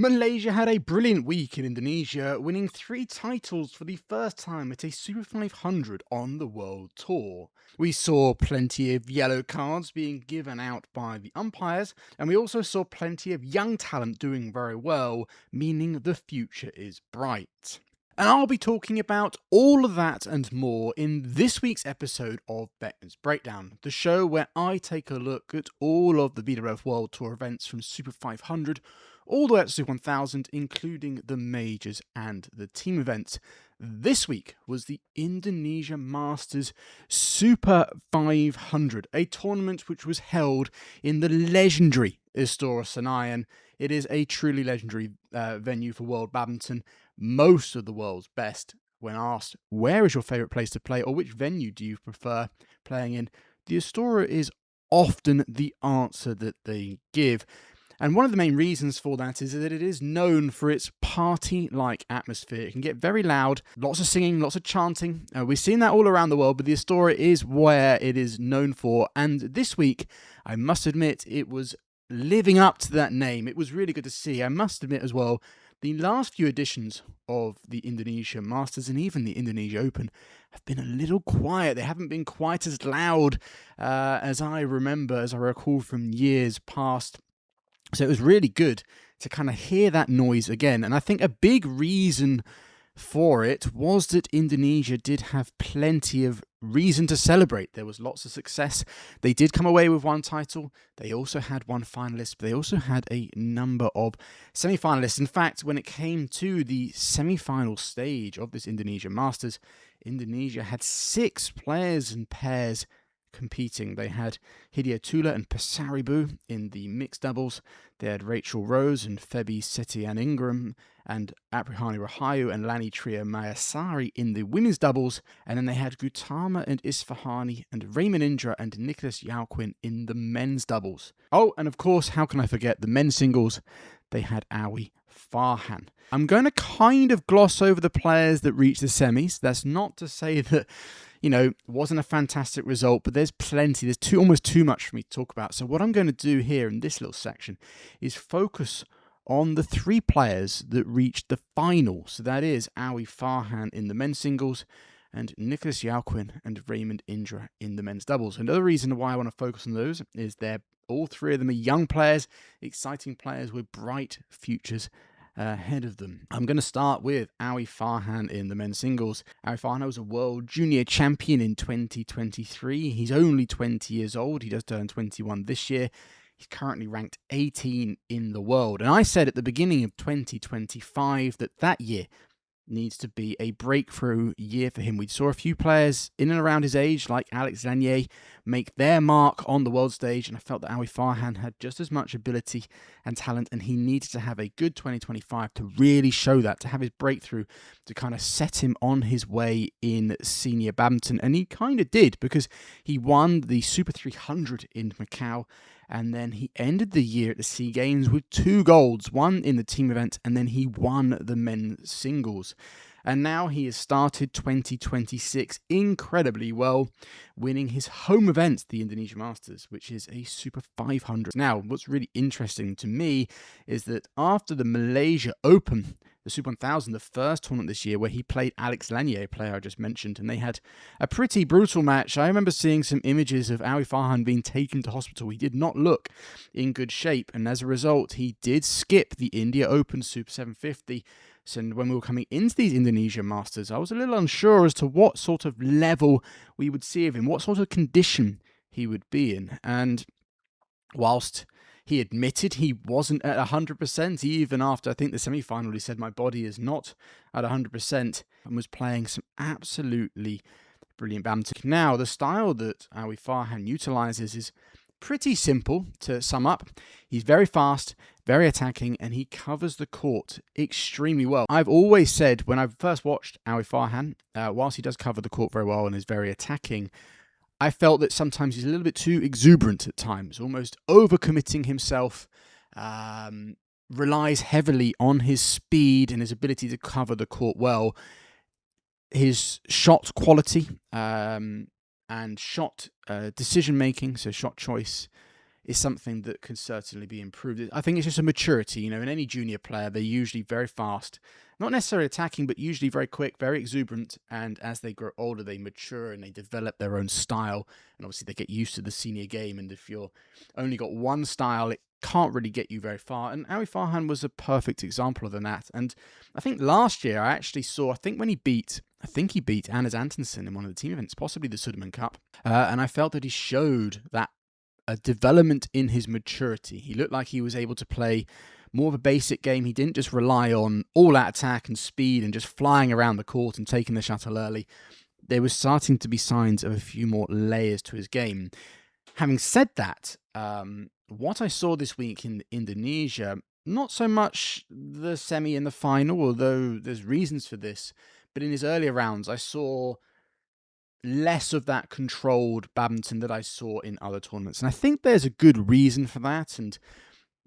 Malaysia had a brilliant week in Indonesia, winning 3 titles for the first time at a Super 500 on the World Tour. We saw plenty of yellow cards being given out by the umpires, and we also saw plenty of young talent doing very well, meaning the future is bright. And I'll be talking about all of that and more in this week's episode of Beckman's Breakdown, the show where I take a look at all of the BWF World Tour events from Super 500 all the way up to Super 1000, including the majors and the team events. This week was the Indonesia Masters Super 500, a tournament which was held in the legendary Istora Senayan. It is a truly legendary venue for world badminton. Most of the world's best, when asked where is your favourite place to play or which venue do you prefer playing in, the Istora is often the answer that they give. And one of the main reasons for that is that it is known for its party-like atmosphere. It can get very loud, lots of singing, lots of chanting. We've seen that all around the world, but the Istora is where it is known for. And this week, I must admit, it was living up to that name. It was really good to see. I must admit as well, the last few editions of the Indonesia Masters and even the Indonesia Open have been a little quiet. They haven't been quite as loud as I recall from years past. So it was really good to kind of hear that noise again. And I think a big reason for it was that Indonesia did have plenty of reason to celebrate. There was lots of success. They did come away with one title. They also had one finalist, but they also had a number of semi-finalists. In fact, when it came to the semi-final stage of this Indonesia Masters, Indonesia had 6 players and pairs competing. They had Hidiatula and Pasaribu in the mixed doubles. They had Rachel Rose and Febi Setian Ingram and Aprihani Rahayu and Lani Tria Mayasari in the women's doubles. And then they had Gautama and Isfahani and Raymond Indra and Nikolaus Joaquin in the men's doubles. Oh, and of course, how can I forget the men's singles? They had Alwi Farhan. I'm going to kind of gloss over the players that reached the semis. That's not to say that wasn't a fantastic result, but there's plenty. There's almost too much for me to talk about. So what I'm going to do here in this little section is focus on the 3 players that reached the final. So that is Alwi Farhan in the men's singles and Nikolaus Joaquin and Raymond Indra in the men's doubles. Another reason why I want to focus on those is all 3 of them are young players, exciting players with bright futures ahead of them. I'm going to start with Alwi Farhan in the men's singles. Alwi Farhan was a world junior champion in 2023. He's only 20 years old. He does turn 21 this year. He's currently ranked 18 in the world. And I said at the beginning of 2025 that year needs to be a breakthrough year for him. We saw a few players in and around his age, like Alex Lanier, make their mark on the world stage, and I felt that Alwi Farhan had just as much ability and talent, and he needed to have a good 2025 to really show that, to have his breakthrough, to kind of set him on his way in senior badminton. And he kind of did, because he won the Super 300 in Macau, and then he ended the year at the SEA Games with 2 golds, one in the team event, and then he won the men's singles. And now he has started 2026 incredibly well, winning his home event, the Indonesia Masters, which is a Super 500. Now, what's really interesting to me is that after the Malaysia Open, the Super 1000, the first tournament this year, where he played Alex Lanier, a player I just mentioned, and they had a pretty brutal match. I remember seeing some images of Alwi Farhan being taken to hospital. He did not look in good shape, and as a result, he did skip the India Open Super 750. So when we were coming into these Indonesia Masters, I was a little unsure as to what sort of level we would see of him, what sort of condition he would be in. And whilst he admitted he wasn't at 100%, even after I think the semi-final, he said, my body is not at 100%, and was playing some absolutely brilliant badminton. Now, the style that Alwi Farhan utilises is pretty simple to sum up. He's very fast, very attacking, and he covers the court extremely well. I've always said, when I first watched Alwi Farhan, whilst he does cover the court very well and is very attacking, I felt that sometimes he's a little bit too exuberant at times, almost overcommitting himself, relies heavily on his speed and his ability to cover the court well. His shot quality and shot decision-making, so shot choice, is something that can certainly be improved. I think it's just a maturity. In any junior player, they're usually very fast, not necessarily attacking, but usually very quick, very exuberant. And as they grow older, they mature and they develop their own style. And obviously, they get used to the senior game. And if you're only got one style, it can't really get you very far. And Alwi Farhan was a perfect example of that. And I think last year I actually saw, when he beat Anders Antonsen in one of the team events, possibly the Sudirman Cup. And I felt that he showed that a development in his maturity. He looked like he was able to play more of a basic game. He didn't just rely on all-out attack and speed and just flying around the court and taking the shuttle early. There was starting to be signs of a few more layers to his game. Having said that, what I saw this week in Indonesia, not so much the semi and the final, although there's reasons for this, but in his earlier rounds, I saw less of that controlled badminton that I saw in other tournaments. And I think there's a good reason for that. And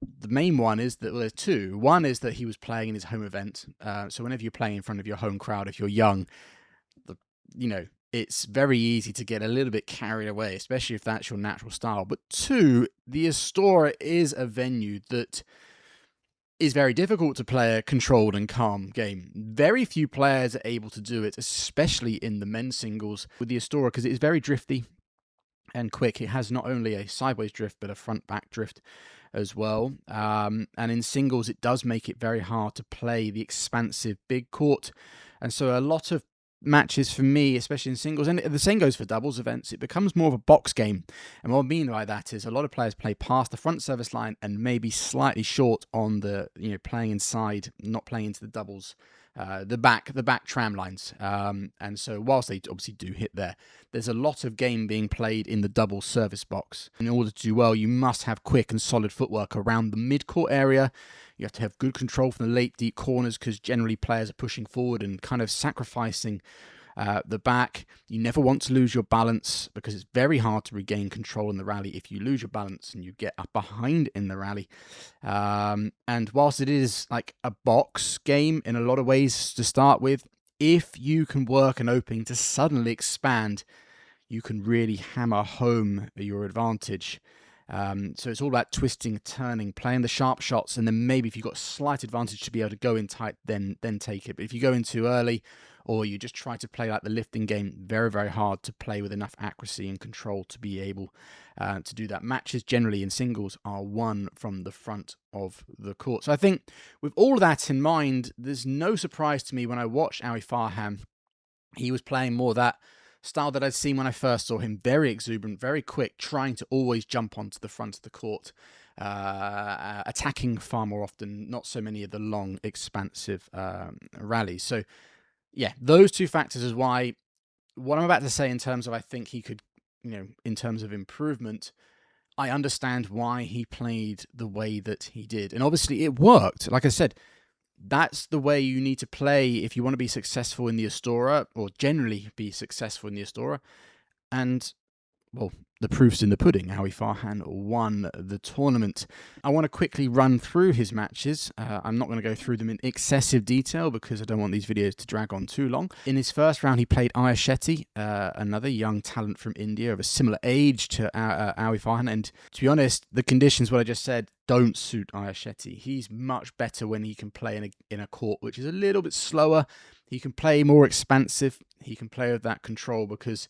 the main one is that, well, there's two. One is that he was playing in his home event. So whenever you're playing in front of your home crowd, if you're young, it's very easy to get a little bit carried away, especially if that's your natural style. But two, the Astora is a venue that is very difficult to play a controlled and calm game. Very few players are able to do it, especially in the men's singles with the Astora, because it is very drifty and quick. It has not only a sideways drift, but a front-back drift as well. And in singles, it does make it very hard to play the expansive big court. And so a lot of matches for me, especially in singles, and the same goes for doubles events, it becomes more of a box game. And what I mean by that is a lot of players play past the front service line and maybe slightly short on the, playing inside, not playing into the doubles, the back tram lines. And so whilst they obviously do hit there, there's a lot of game being played in the double service box. In order to do well, you must have quick and solid footwork around the mid-court area. You have to have good control from the late, deep corners, because generally players are pushing forward and kind of sacrificing the back. You never want to lose your balance, because it's very hard to regain control in the rally if you lose your balance and you get up behind in the rally. And whilst it is like a box game in a lot of ways to start with, if you can work an opening to suddenly expand, you can really hammer home your advantage. So it's all about twisting, turning, playing the sharp shots, and then maybe if you've got a slight advantage to be able to go in tight, then take it. But if you go in too early, or you just try to play like the lifting game, very, very hard to play with enough accuracy and control to be able to do that. Matches generally in singles are won from the front of the court. So I think with all of that in mind, there's no surprise to me when I watched Alwi Farhan. He was playing more that style that I'd seen when I first saw him. Very exuberant, very quick, trying to always jump onto the front of the court, attacking far more often, not so many of the long, expansive rallies. So, yeah, those two factors is why what I'm about to say in terms of I think he could, in terms of improvement, I understand why he played the way that he did. And obviously it worked. Like I said, that's the way you need to play if you want to be successful in the Astora, or generally be successful in the Astora. And, well, the proof's in the pudding. Alwi Farhan won the tournament. I want to quickly run through his matches. I'm not going to go through them in excessive detail because I don't want these videos to drag on too long. In his first round, he played Ayush Shetty, another young talent from India of a similar age to Alwi Farhan. And to be honest, the conditions, what I just said, don't suit Ayush Shetty. He's much better when he can play in a court which is a little bit slower. He can play more expansive. He can play with that control, because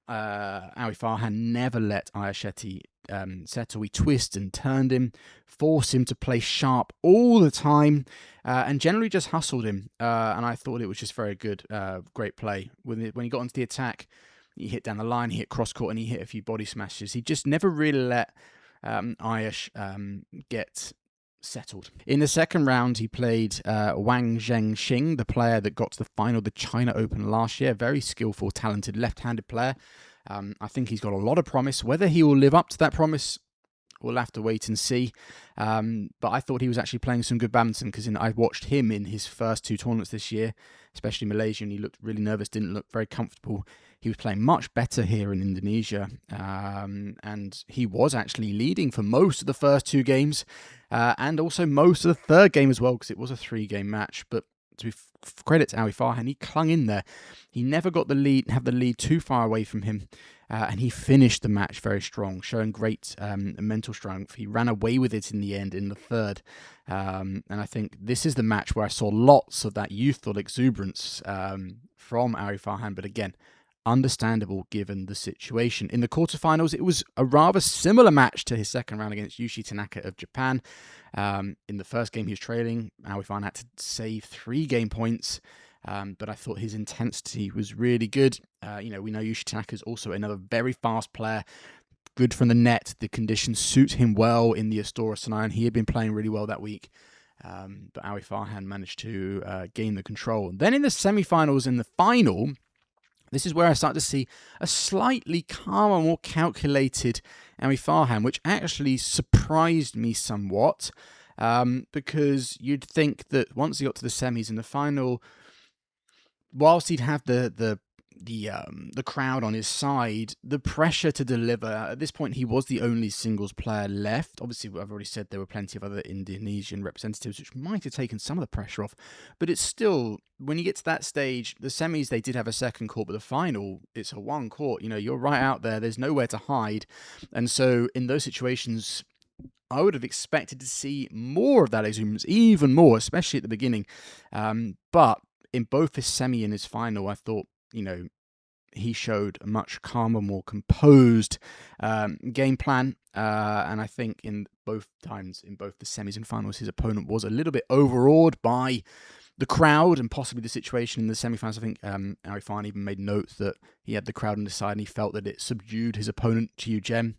Alwi Farhan never let Ayush Shetty settle. He twisted and turned him, forced him to play sharp all the time, and generally just hustled him. And I thought it was just very good, great play. When he got onto the attack, he hit down the line, he hit cross court, and he hit a few body smashes. He just never really let Ayush get settled. In the second round, he played Wang Zhengxing, the player that got to the final of the China Open last year. Very skillful, talented, left-handed player. I think he's got a lot of promise. Whether he will live up to that promise, we'll have to wait and see. But I thought he was actually playing some good badminton, because I watched him in his first two tournaments this year, especially Malaysia, and he looked really nervous, didn't look very comfortable. He was playing much better here in Indonesia, and he was actually leading for most of the first two games, and also most of the third game as well, because it was a 3-game match. But to credit to Alwi Farhan, he clung in there. He never got the lead too far away from him, and he finished the match very strong, showing great mental strength. He ran away with it in the end in the third. And I think this is the match where I saw lots of that youthful exuberance from Alwi Farhan. But again, understandable given the situation. In the quarterfinals, it was a rather similar match to his second round against Yushi Tanaka of Japan. In the first game, he was trailing. Alwi Farhan had to save 3 game points. But I thought his intensity was really good. We know Yushi Tanaka is also another very fast player, good from the net. The conditions suit him well in the Astora Thinaah, and he had been playing really well that week. But Alwi Farhan managed to gain the control. And then in the semi-finals and the final, this is where I start to see a slightly calmer, more calculated Alwi Farhan, which actually surprised me somewhat, because you'd think that once he got to the semis and the final, whilst he'd have the crowd on his side, the pressure to deliver, at this point he was the only singles player left. Obviously, I've already said there were plenty of other Indonesian representatives, which might have taken some of the pressure off. But it's still, when you get to that stage, the semis, they did have a second court, but the final, it's a one court. You're right out there. There's nowhere to hide. And so in those situations, I would have expected to see more of that exuberance, even more, especially at the beginning. But in both his semi and his final, I thought, he showed a much calmer, more composed game plan. And I think in both times, in both the semis and finals, his opponent was a little bit overawed by the crowd and possibly the situation in the semi-finals. I think Alwi Farhan even made notes that he had the crowd on his side and he felt that it subdued his opponent, Chen,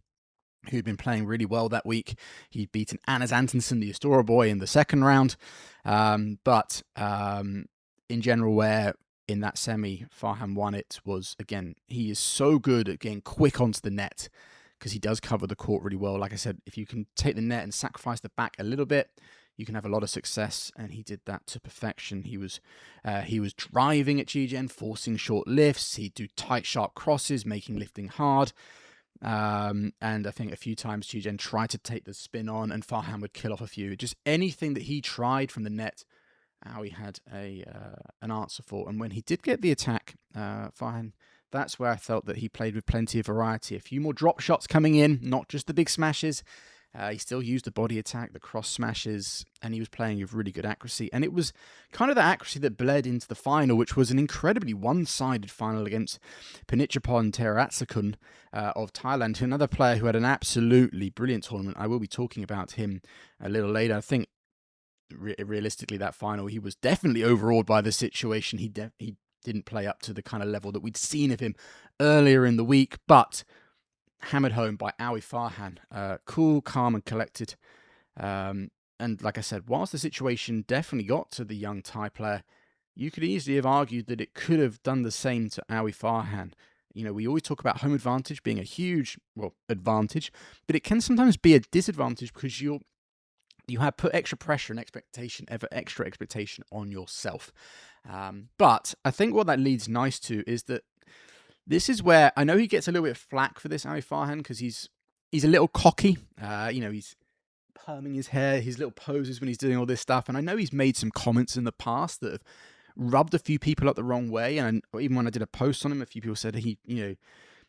who'd been playing really well that week. He'd beaten Anders Antonsen, the Astora boy, in the second round. But in general, where in that semi, Farhan won it, was, again, he is so good at getting quick onto the net because he does cover the court really well. Like I said, if you can take the net and sacrifice the back a little bit, you can have a lot of success, and he did that to perfection. He was driving at Chen, forcing short lifts. He'd do tight, sharp crosses, making lifting hard. And I think a few times Chen tried to take the spin on, and Farhan would kill off a few. Just anything that he tried from the net, Alwi had an answer for. And when he did get the attack, Farhan, that's where I felt that he played with plenty of variety. A few more drop shots coming in, not just the big smashes. He still used the body attack, the cross smashes, and he was playing with really good accuracy. And it was kind of the accuracy that bled into the final, which was an incredibly one-sided final against Panitchaphon Teeraratsakul of Thailand, another player who had an absolutely brilliant tournament. I will be talking about him a little later. I think realistically, that final, he was definitely overawed by the situation. He didn't play up to the kind of level that we'd seen of him earlier in the week, but hammered home by Alwi Farhan. Cool, calm, and collected. And like I said, whilst the situation definitely got to the young Thai player, you could easily have argued that it could have done the same to Alwi Farhan. We always talk about home advantage being a huge, advantage, but it can sometimes be a disadvantage because you have put extra pressure and extra expectation on yourself. But I think what that leads nice to is that this is where I know he gets a little bit of flack for this, Alwi Farhan, because he's a little cocky. He's perming his hair, his little poses when he's doing all this stuff. And I know he's made some comments in the past that have rubbed a few people up the wrong way. And even when I did a post on him, a few people said he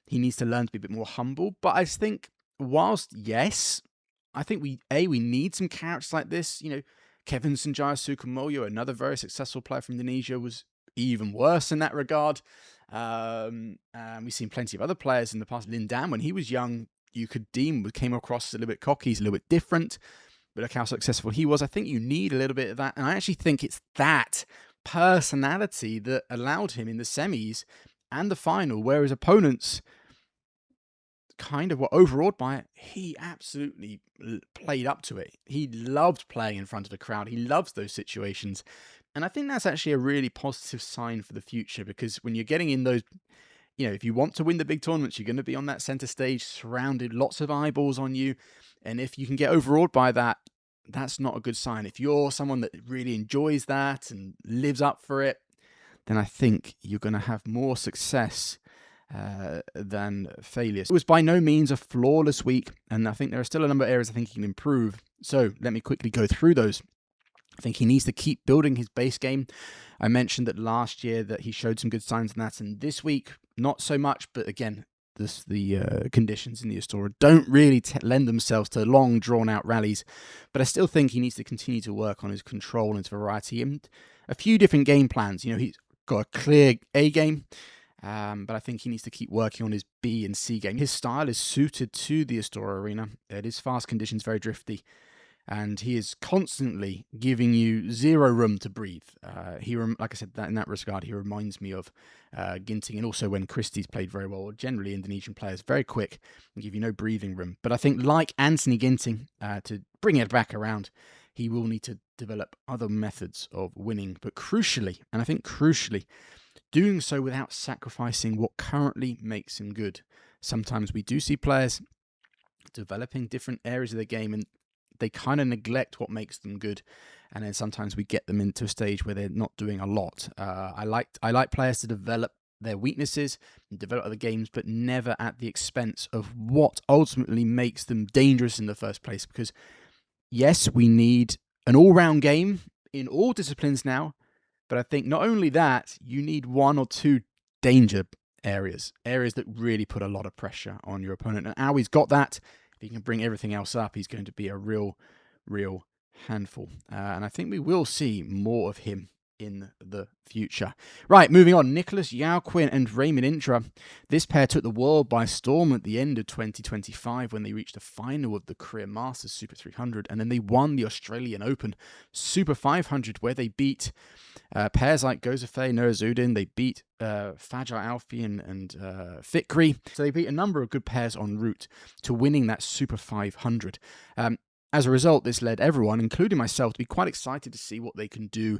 needs to learn to be a bit more humble. But I think whilst, yes, I think we need some characters like this. Kevin Sanjaya Sukumoyo, another very successful player from Indonesia, was even worse in that regard. We've seen plenty of other players in the past. Lin Dan, when he was young, you could deem came across a little bit cocky, he's a little bit different, but look how successful he was. I think you need a little bit of that, and I actually think it's that personality that allowed him in the semis and the final, where his opponents kind of were overawed by it. He absolutely played up to it. He loved playing in front of the crowd. He loves those situations. And I think that's actually a really positive sign for the future, because when you're getting in those, if you want to win the big tournaments, you're going to be on that center stage, surrounded, lots of eyeballs on you. And if you can get overawed by that, that's not a good sign. If you're someone that really enjoys that and lives up for it, then I think you're going to have more success than failure. It was by no means a flawless week, and I think there are still a number of areas I think he can improve. So let me quickly go through those. I think he needs to keep building his base game. I mentioned that last year that he showed some good signs in that, and this week, not so much. But again, the conditions in the Astora don't really lend themselves to long, drawn-out rallies, but I still think he needs to continue to work on his control and his variety and a few different game plans. He's got a clear A game, but I think he needs to keep working on his B and C game. His style is suited to the Astora Arena. It is fast conditions, very drifty, and he is constantly giving you zero room to breathe. Like I said, in that regard, he reminds me of Ginting, and also when Christie's played very well, or generally Indonesian players, very quick and give you no breathing room. But I think like Anthony Ginting, to bring it back around, he will need to develop other methods of winning, but crucially, doing so without sacrificing what currently makes him good. Sometimes we do see players developing different areas of their game and they kind of neglect what makes them good, and then sometimes we get them into a stage where they're not doing a lot. I like players to develop their weaknesses and develop other games, but never at the expense of what ultimately makes them dangerous in the first place. Because yes, we need an all-round game in all disciplines now, but I think not only that, you need one or two danger areas that really put a lot of pressure on your opponent. And Alwi's got that. If he can bring everything else up, he's going to be a real handful. And I think we will see more of him in the future. Right, moving on. Nikolaus, Joaquin and Raymond Indra. This pair took the world by storm at the end of 2025 when they reached the final of the Korea Masters Super 300, and then they won the Australian Open Super 500 where they beat pairs like Gozafei, Nurazudin. They beat Fajar Alfi and Fikri. So they beat a number of good pairs en route to winning that Super 500. As a result, this led everyone, including myself, to be quite excited to see what they can do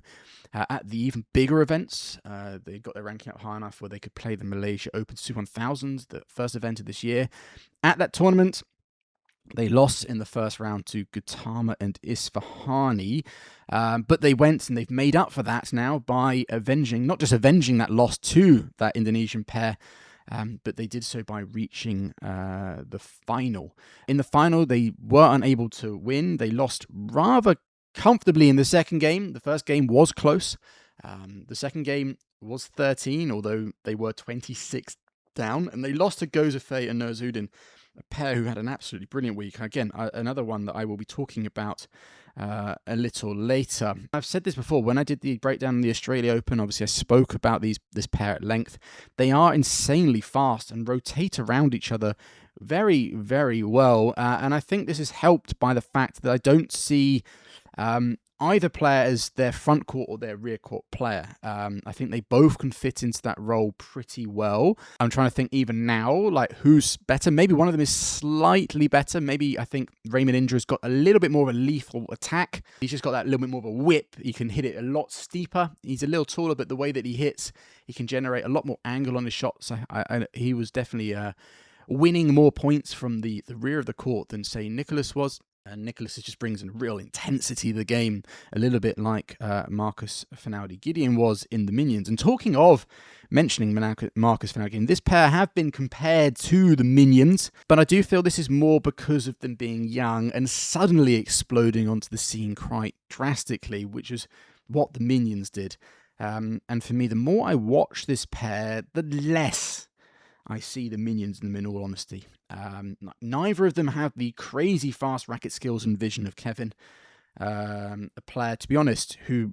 at the even bigger events. They got their ranking up high enough where they could play the Malaysia Open Super 1000s, the first event of this year. At that tournament, they lost in the first round to Gautama and Isfahani, but they went and they've made up for that now by not just avenging that loss to that Indonesian pair, but they did so by reaching the final. In the final, they were unable to win. They lost rather comfortably in the second game. The first game was close. The second game was 13, although they were 26 down, and they lost to Gozafei and Nurazudin, a pair who had an absolutely brilliant week. Again, another one that I will be talking about a little later. I've said this before, when I did the breakdown in the Australia Open, obviously I spoke about this pair at length. They are insanely fast and rotate around each other very, very well. And I think this is helped by the fact that I don't see either player as their front court or their rear court player. I think they both can fit into that role pretty well. I'm trying to think even now, like who's better. Maybe one of them is slightly better. Maybe I think Raymond Indra's got a little bit more of a lethal attack. He's just got that little bit more of a whip. He can hit it a lot steeper. He's a little taller, but the way that he hits, he can generate a lot more angle on his shot. So he was definitely winning more points from the rear of the court than, say, Nikolaus was. And Nikolaus just brings in real intensity to the game, a little bit like Marcus Fernaldi-Gideon was in the Minions. And talking of mentioning Marcus Fernaldi-Gideon, this pair have been compared to the Minions, but I do feel this is more because of them being young and suddenly exploding onto the scene quite drastically, which is what the Minions did. And for me, the more I watch this pair, the less I see the Minions in them, in all honesty. Neither of them have the crazy fast racket skills and vision of Kevin, a player, to be honest, who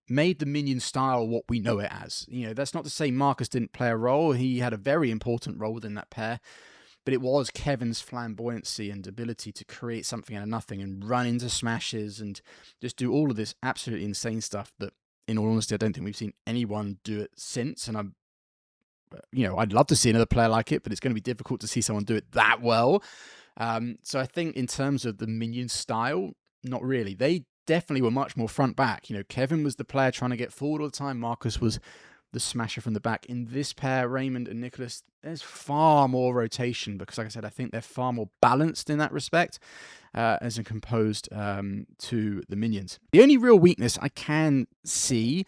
made the Minion style what we know it as. That's not to say Marcus didn't play a role. He had a very important role within that pair, but it was Kevin's flamboyancy and ability to create something out of nothing and run into smashes and just do all of this absolutely insane stuff that, in all honesty, I don't think we've seen anyone do it since. And I'd love to see another player like it, but it's going to be difficult to see someone do it that well. So I think in terms of the Minion style, not really. They definitely were much more front back. Kevin was the player trying to get forward all the time. Marcus was the smasher from the back. In this pair, Raymond and Nikolaus, there's far more rotation because, like I said, I think they're far more balanced in that respect as composed to the Minions. The only real weakness I can see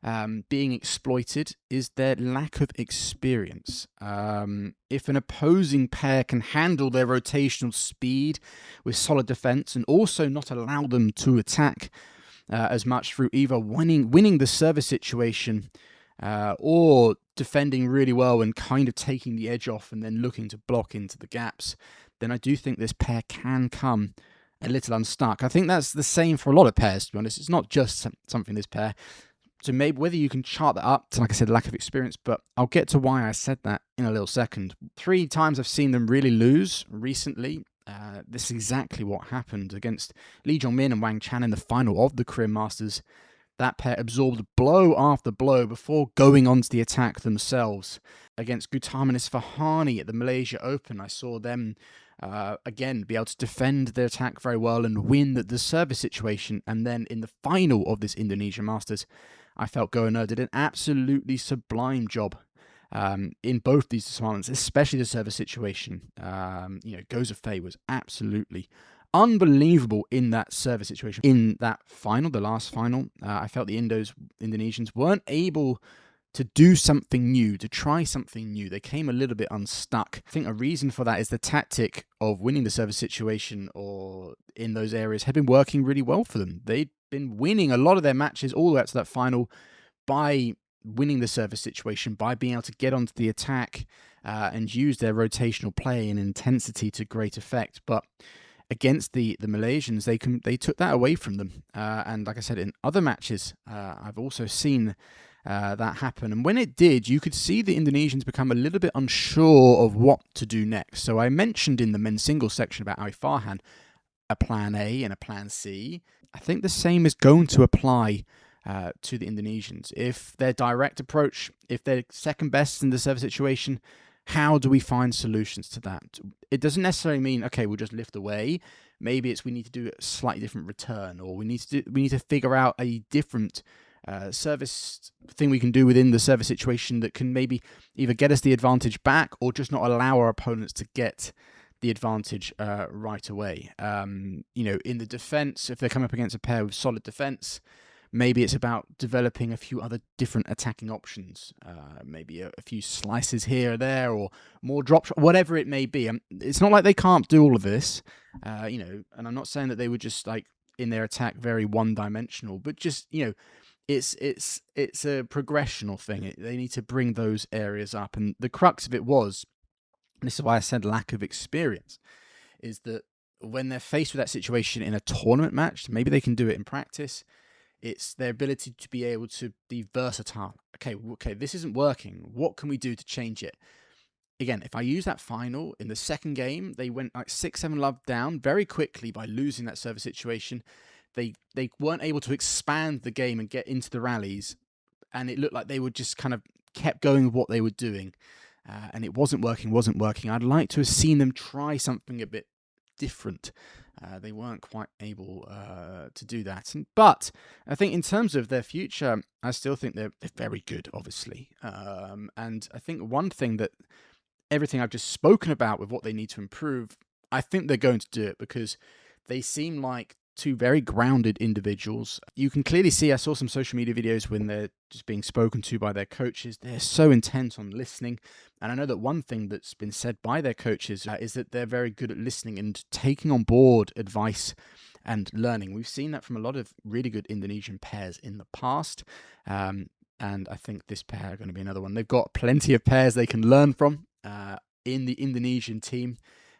being exploited is their lack of experience. If an opposing pair can handle their rotational speed with solid defense and also not allow them to attack as much through either winning the service situation or defending really well and kind of taking the edge off and then looking to block into the gaps, then I do think this pair can come a little unstuck. I think that's the same for a lot of pairs, to be honest. It's not just something this pair. So maybe whether you can chart that up to, like I said, lack of experience, but I'll get to why I said that in a little second. 3 times I've seen them really lose recently. This is exactly what happened against Lee Jong-min and Wang Chan in the final of the Korean Masters. That pair absorbed blow after blow before going on to the attack themselves. Against Gutermanis Farhani at the Malaysia Open, I saw them again be able to defend their attack very well and win the service situation. And then in the final of this Indonesia Masters, I felt Goenner did an absolutely sublime job in both these departments, especially the service situation. Goza Fei was absolutely unbelievable in that service situation. In that final, the last final, I felt the Indonesians weren't able to do something new, to try something new. They came a little bit unstuck. I think a reason for that is the tactic of winning the service situation or in those areas had been working really well for them. They'd been winning a lot of their matches all the way up to that final by winning the service situation, by being able to get onto the attack and use their rotational play and intensity to great effect. But against the Malaysians, they took that away from them. And like I said, in other matches, I've also seen that happen. And when it did, you could see the Indonesians become a little bit unsure of what to do next. So I mentioned in the men's singles section about Alwi Farhan a plan A and a plan C. I think the same is going to apply to the Indonesians. If their direct approach, if they're second best in the service situation, how do we find solutions to that? It doesn't necessarily mean, okay, we'll just lift away. Maybe it's we need to do a slightly different return, or we need to figure out a different service thing we can do within the service situation that can maybe either get us the advantage back or just not allow our opponents to get the advantage right away. In the defense, if they come up against a pair with solid defense, maybe it's about developing a few other different attacking options, maybe a few slices here or there, or more drop shot, whatever it may be. It's not like they can't do all of this, and I'm not saying that they were just like in their attack very one-dimensional, but just, it's a progressional thing. They need to bring those areas up, and the crux of it was, and this is why I said lack of experience, is that when they're faced with that situation in a tournament match, maybe they can do it in practice. It's their ability to be able to be versatile. Okay, this isn't working. What can we do to change it? Again, if I use that final, in the second game, they went like 6-7 love down very quickly by losing that service situation. They weren't able to expand the game and get into the rallies, and it looked like they were just kind of kept going with what they were doing, and it wasn't working. I'd like to have seen them try something a bit different. They weren't quite able to do that. But I think in terms of their future, I still think they're very good, obviously. And I think one thing that everything I've just spoken about with what they need to improve, I think they're going to do it because they seem like two very grounded individuals. You can clearly see, I saw some social media videos when they're just being spoken to by their coaches. They're so intent on listening. And I know that one thing that's been said by their coaches is that they're very good at listening and taking on board advice and learning. We've seen that from a lot of really good Indonesian pairs in the past. And I think this pair are going to be another one. They've got plenty of pairs they can learn from in the Indonesian team.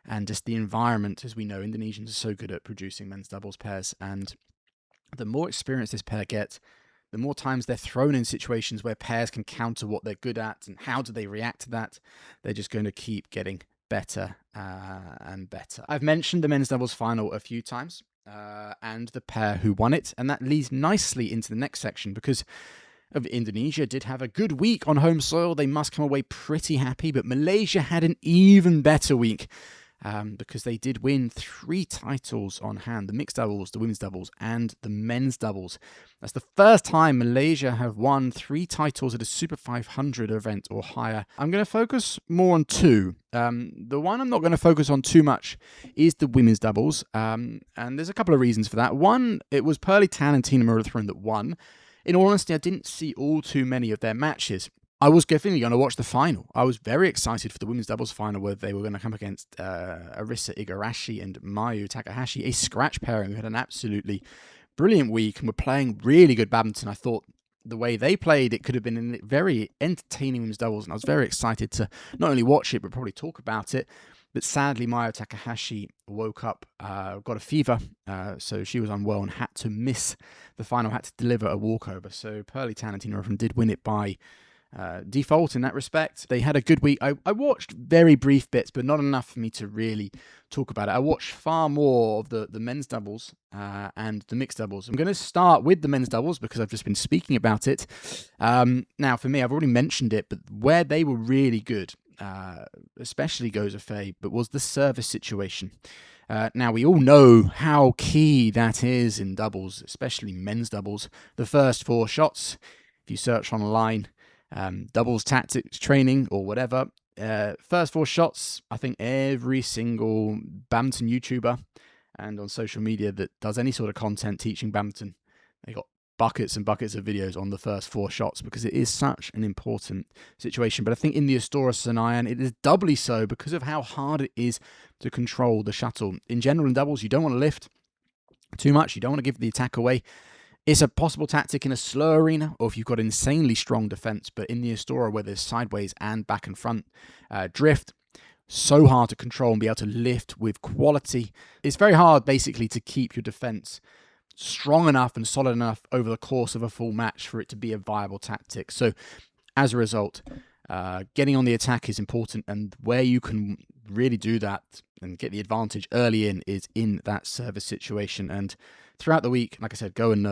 And just the environment, as we know, Indonesians are so good at producing men's doubles pairs. And the more experience this pair gets, the more times they're thrown in situations where pairs can counter what they're good at and how do they react to that, they're just going to keep getting better and better. I've mentioned the men's doubles final a few times and the pair who won it. And that leads nicely into the next section because Indonesia did have a good week on home soil. They must come away pretty happy. But Malaysia had an even better week. Because they did win 3 titles on hand, the mixed doubles, the women's doubles, and the men's doubles. That's the first time Malaysia have won 3 titles at a Super 500 event or higher. I'm going to focus more on 2. The one I'm not going to focus on too much is the women's doubles, and there's a couple of reasons for that. One, it was Pearly, Thinaah, and Thinaah that won. In all honesty, I didn't see all too many of their matches. I was definitely going to watch the final. I was very excited for the women's doubles final where they were going to come against Arisa Igarashi and Miyu Takahashi, a scratch pairing who had an absolutely brilliant week and were playing really good badminton. I thought the way they played, it could have been a very entertaining women's doubles, and I was very excited to not only watch it, but probably talk about it. But sadly, Miyu Takahashi woke up, got a fever, so she was unwell and had to miss the final, had to deliver a walkover. So Pearly, Thinaah, and Thinaah did win it by default in that respect. They had a good week. I watched very brief bits, but not enough for me to really talk about it. I watched far more of the men's doubles and the mixed doubles. I'm going to start with the men's doubles because I've just been speaking about it. Now, for me, I've already mentioned it, but where they were really good, especially Gozafei, but was the service situation. Now, we all know how key that is in doubles, especially men's doubles. The first 4 shots, if you search online, doubles tactics training or whatever, first 4 shots, I think every single badminton YouTuber and on social media that does any sort of content teaching badminton, they got buckets and buckets of videos on the first 4 shots because it is such an important situation. But I think in the Astora Senayan, it is doubly so because of how hard it is to control the shuttle. In general, in doubles, you don't want to lift too much. You don't want to give the attack away. It's a possible tactic in a slow arena or if you've got insanely strong defense. But in the Astora, where there's sideways and back and front drift, so hard to control and be able to lift with quality. It's very hard, basically, to keep your defense strong enough and solid enough over the course of a full match for it to be a viable tactic. So as a result, getting on the attack is important, and where you can really do that and get the advantage early in is in that service situation. And throughout the week, like I said, Go and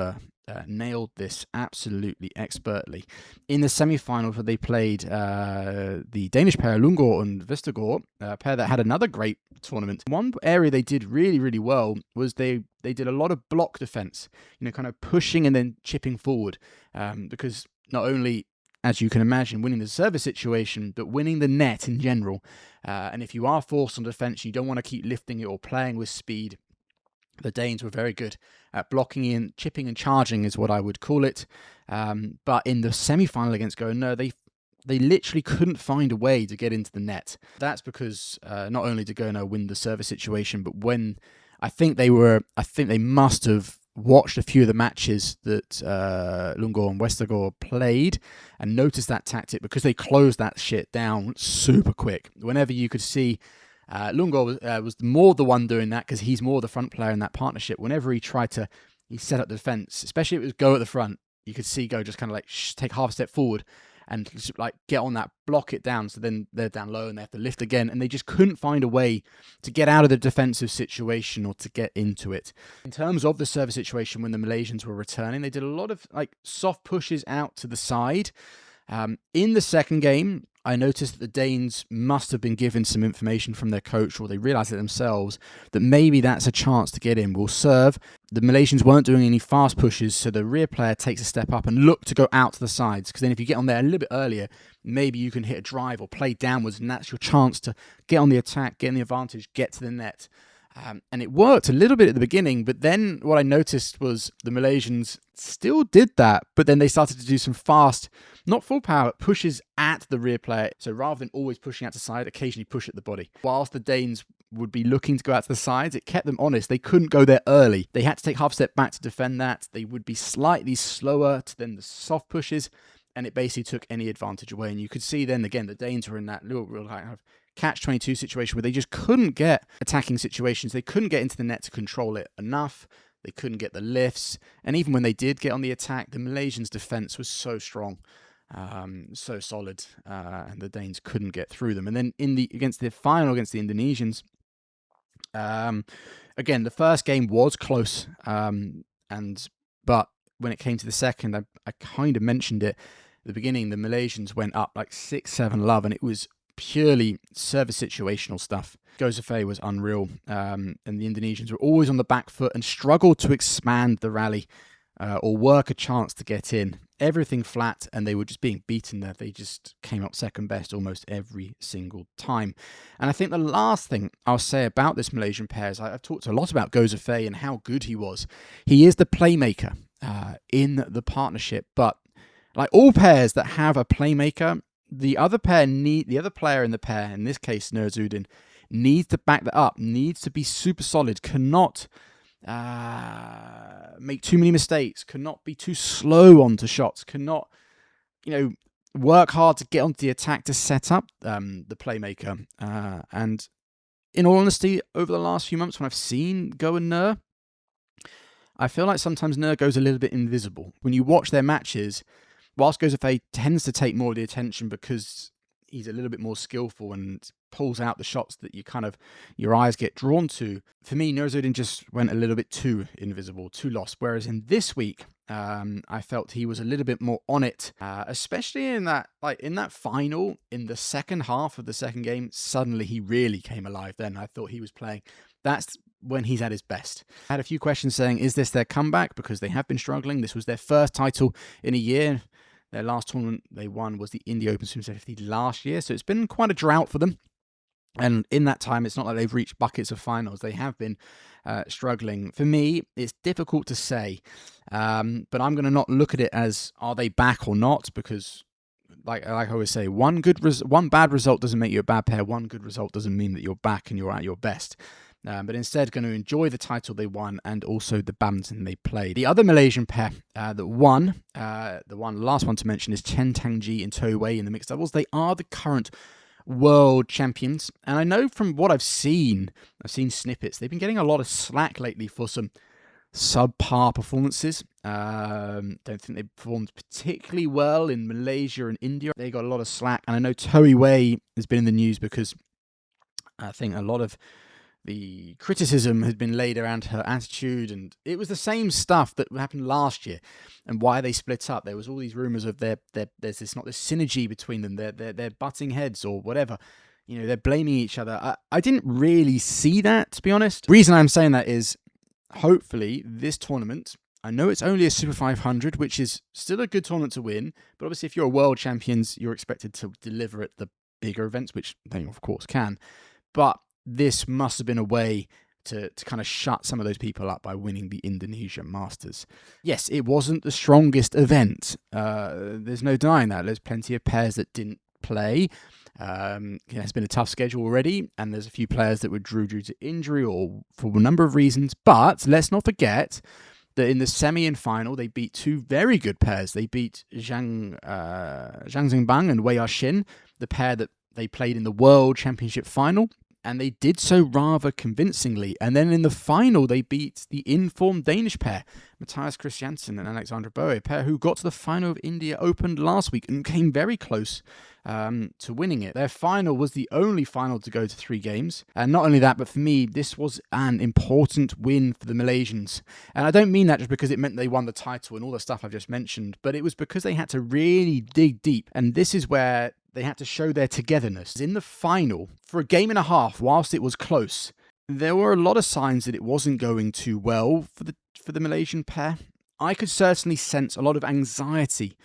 nailed this absolutely expertly. In the semi-finals where they played the Danish pair Lundgaard and Vestergaard, a pair that had another great tournament. One area they did really, really well was they did a lot of block defense, kind of pushing and then chipping forward, because not only, as you can imagine, winning the service situation, but winning the net in general. And if you are forced on defense, you don't want to keep lifting it or playing with speed. The Danes were very good at blocking in, chipping and charging is what I would call it. But in the semi-final against Go, no, they literally couldn't find a way to get into the net. That's because not only did Go win the service situation, but when I think they must have watched a few of the matches that Lundgaard and Vestergaard played and noticed that tactic because they closed that shit down super quick. Whenever you could see Lundgaard was more the one doing that because he's more the front player in that partnership. Whenever he set up the defense, especially if it was Go at the front, you could see Go just kind of like take half a step forward and just like get on that, block it down. So then they're down low and they have to lift again. And they just couldn't find a way to get out of the defensive situation or to get into it. In terms of the service situation, when the Malaysians were returning, they did a lot of like soft pushes out to the side. In the second game, I noticed that the Danes must have been given some information from their coach, or they realised it themselves, that maybe that's a chance to get in. We'll serve. The Malaysians weren't doing any fast pushes, so the rear player takes a step up and look to go out to the sides, because then if you get on there a little bit earlier, maybe you can hit a drive or play downwards, and that's your chance to get on the attack, get in the advantage, get to the net. And it worked a little bit at the beginning, but then what I noticed was the Malaysians still did that, but then they started to do some fast, not full power, pushes at the rear player. So rather than always pushing out to side, occasionally push at the body. Whilst the Danes would be looking to go out to the sides, it kept them honest. They couldn't go there early. They had to take half a step back to defend that. They would be slightly slower than the soft pushes, and it basically took any advantage away. And you could see then, again, the Danes were in that little real kind of catch-22 situation where they just couldn't get attacking situations. They couldn't get into the net to control it enough. They couldn't get the lifts. And even when they did get on the attack, the Malaysians' defense was so strong, so solid, and the Danes couldn't get through them. And then against the final against the Indonesians, again, the first game was close, but when it came to the second, I kind of mentioned it at the beginning, the Malaysians went up like 6-7 love, and it was purely service situational stuff. Gozafei was unreal, and the Indonesians were always on the back foot and struggled to expand the rally or work a chance to get in. Everything flat, and they were just being beaten there. They just came up second best almost every single time. And I think the last thing I'll say about this Malaysian pair is I've talked a lot about Gozafei and how good he was. He is the playmaker in the partnership, but like all pairs that have a playmaker, the other player in the pair, in this case Nurzudin, needs to back that up, needs to be super solid, cannot make too many mistakes, cannot be too slow onto shots, cannot, work hard to get onto the attack to set up the playmaker. And in all honesty, over the last few months when I've seen Go and Ner, I feel like sometimes Ner goes a little bit invisible. When you watch their matches, whilst Go Zhifei tends to take more of the attention because he's a little bit more skillful and pulls out the shots that your eyes get drawn to. For me, Nurzudin just went a little bit too invisible, too lost. Whereas in this week, I felt he was a little bit more on it, especially in that final, in the second half of the second game. Suddenly, he really came alive. Then I thought he was playing. That's when he's at his best. I had a few questions saying, is this their comeback? Because they have been struggling. This was their first title in a year. Their last tournament they won was the India Open Super 50 last year, so it's been quite a drought for them. And in that time, it's not like they've reached buckets of finals. They have been struggling. For me, it's difficult to say, but I'm going to not look at it as are they back or not, because like I always say, one bad result doesn't make you a bad pair. One good result doesn't mean that you're back and you're at your best. But instead going to enjoy the title they won and also the badminton they played. The other Malaysian pair that won, the last one to mention is Chen Tangji and Toh Wei in the mixed doubles. They are the current world champions. And I know from what I've seen snippets, they've been getting a lot of slack lately for some subpar performances. Don't think they performed particularly well in Malaysia and India. They got a lot of slack. And I know Toh Wei has been in the news because I think a lot of the criticism has been laid around her attitude, and it was the same stuff that happened last year. And why they split up, there was all these rumors of there's this synergy between them. They're butting heads or whatever. They're blaming each other. I didn't really see that, to be honest. The reason I'm saying that is, hopefully, this tournament, I know it's only a Super 500, which is still a good tournament to win. But obviously, if you're a world champions, you're expected to deliver at the bigger events, which they of course can. But this must have been a way to kind of shut some of those people up by winning the Indonesia Masters. Yes, it wasn't the strongest event. There's no denying that. There's plenty of pairs that didn't play. It's been a tough schedule already, and there's a few players that were due to injury or for a number of reasons. But let's not forget that in the semi and final, they beat two very good pairs. They beat Zhang Xingbang and Wei Yaxin, the pair that they played in the World Championship final. And they did so rather convincingly. And then in the final, they beat the informed Danish pair, Matthias Christiansen and Alexandra Boe, a pair who got to the final of India Open last week and came very close to winning it. Their final was the only final to go to 3 games. And not only that, but for me, this was an important win for the Malaysians. And I don't mean that just because it meant they won the title and all the stuff I've just mentioned, but it was because they had to really dig deep. And this is where they had to show their togetherness. In the final, for a game and a half, whilst it was close, there were a lot of signs that it wasn't going too well for the Malaysian pair. I could certainly sense a lot of anxiety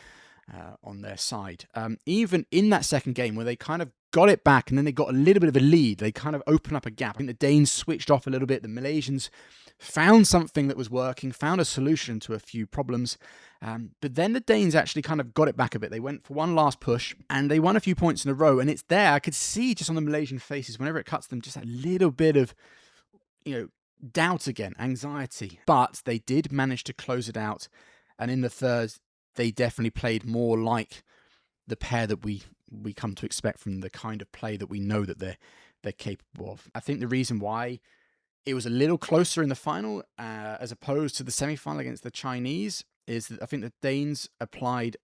on their side. Even in that second game where they kind of got it back and then they got a little bit of a lead, they kind of opened up a gap. I think the Danes switched off a little bit. The Malaysians found something that was working, found a solution to a few problems. But then the Danes actually kind of got it back a bit. They went for one last push and they won a few points in a row. And it's there. I could see just on the Malaysian faces, whenever it cuts them, just a little bit of, doubt again, anxiety. But they did manage to close it out. And in the third, they definitely played more like the pair that we come to expect from the kind of play that we know that they're capable of. I think the reason why it was a little closer in the final as opposed to the semi-final against the Chinese is that I think the Danes applied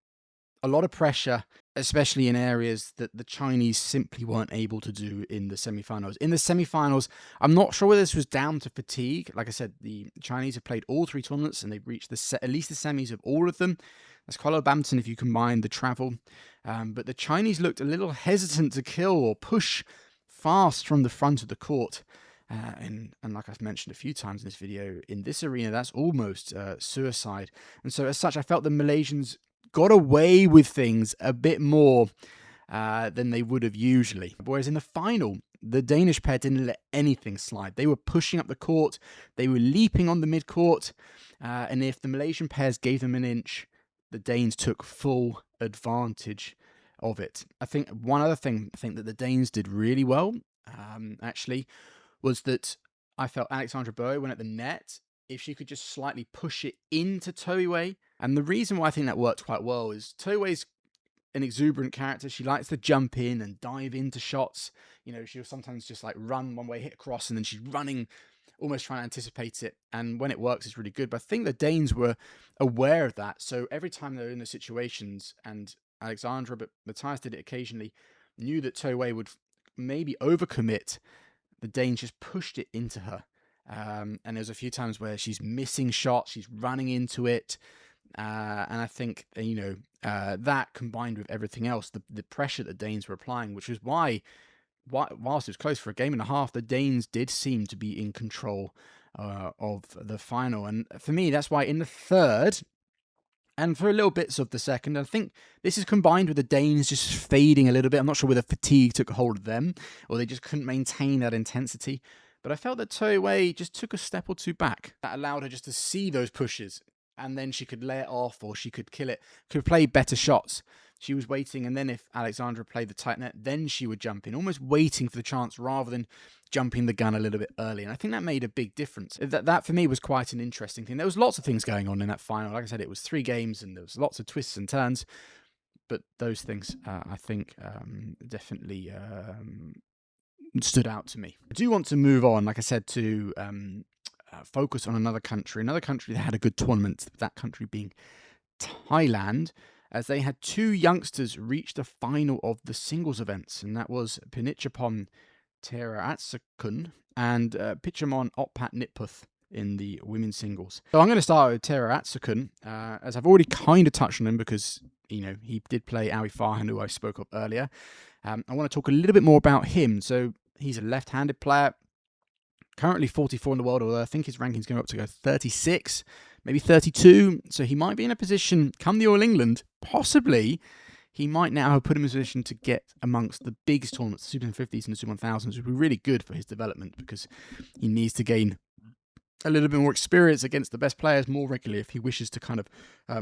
a lot of pressure, especially in areas that the Chinese simply weren't able to do in the semi-finals. In the semi-finals, I'm not sure whether this was down to fatigue. Like I said, the Chinese have played all 3 tournaments and they've reached at least the semis of all of them. That's quite a lot of badminton if you combine the travel. But the Chinese looked a little hesitant to kill or push fast from the front of the court. And like I've mentioned a few times in this video, in this arena, that's almost suicide. And so as such, I felt the Malaysians got away with things a bit more than they would have usually. Whereas in the final, the Danish pair didn't let anything slide. They were pushing up the court. They were leaping on the mid-court. And if the Malaysian pairs gave them an inch, the Danes took full advantage of it. I think one other thing that the Danes did really well, actually, was that I felt Alexandra Boe went at the net. if she could just slightly push it into Toiwei. And the reason why I think that worked quite well is Toiwei's an exuberant character. She likes to jump in and dive into shots. She'll sometimes just like run one way, hit across, and then she's running, almost trying to anticipate it. And when it works, it's really good. But I think the Danes were aware of that. So every time they're in those situations, and Alexandra, but Matthias did it occasionally, knew that Toiwei would maybe overcommit, the Danes just pushed it into her. And there's a few times where she's missing shots, she's running into it. And I think, that combined with everything else, the pressure that the Danes were applying, which was why, whilst it was close for a game and a half, the Danes did seem to be in control of the final. And for me, that's why in the third, and for a little bits of the second, I think this is combined with the Danes just fading a little bit. I'm not sure whether fatigue took hold of them or they just couldn't maintain that intensity. But I felt that Toiwei just took a step or two back. That allowed her just to see those pushes, and then she could lay it off, or she could kill it, could play better shots. She was waiting, and then if Alexandra played the tight net, then she would jump in, almost waiting for the chance rather than jumping the gun a little bit early. And I think that made a big difference. That for me was quite an interesting thing. There was lots of things going on in that final. Like I said, it was 3 games, and there was lots of twists and turns. But those things, I think, definitely stood out to me. I do want to move on, like I said, to focus on another country that had a good tournament, that country being Thailand, as they had 2 youngsters reach the final of the singles events, and that was Panitchaphon Teeraratsakul and Pitchamon Opatnitputh in the women's singles. So I'm going to start with Teeraratsakul, as I've already kind of touched on him because, he did play Alwi Farhan, who I spoke of earlier. I want to talk a little bit more about him. So he's a left-handed player, currently 44 in the world, although I think his ranking's going up to go 36, maybe 32. So he might be in a position, come the All England, possibly, he might now have put him in a position to get amongst the biggest tournaments, the Super 50s and the Super 1000s, which would be really good for his development because he needs to gain a little bit more experience against the best players more regularly if he wishes to kind of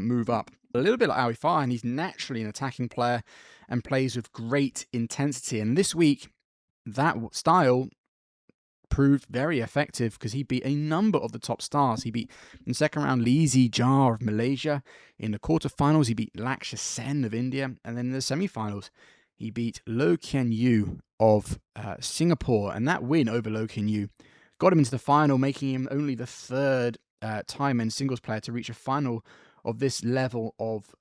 move up. A little bit like Alwi Farhan, he's naturally an attacking player and plays with great intensity. And this week, that style proved very effective because he beat a number of the top stars. He beat, in the second round, Lee Jar of Malaysia. In the quarterfinals, he beat Lakshya Sen of India. And then in the semifinals, he beat Loh Kean Yew of Singapore. And that win over Loh Kean Yew got him into the final, making him only the 3rd Thai men's singles player to reach a final of this level of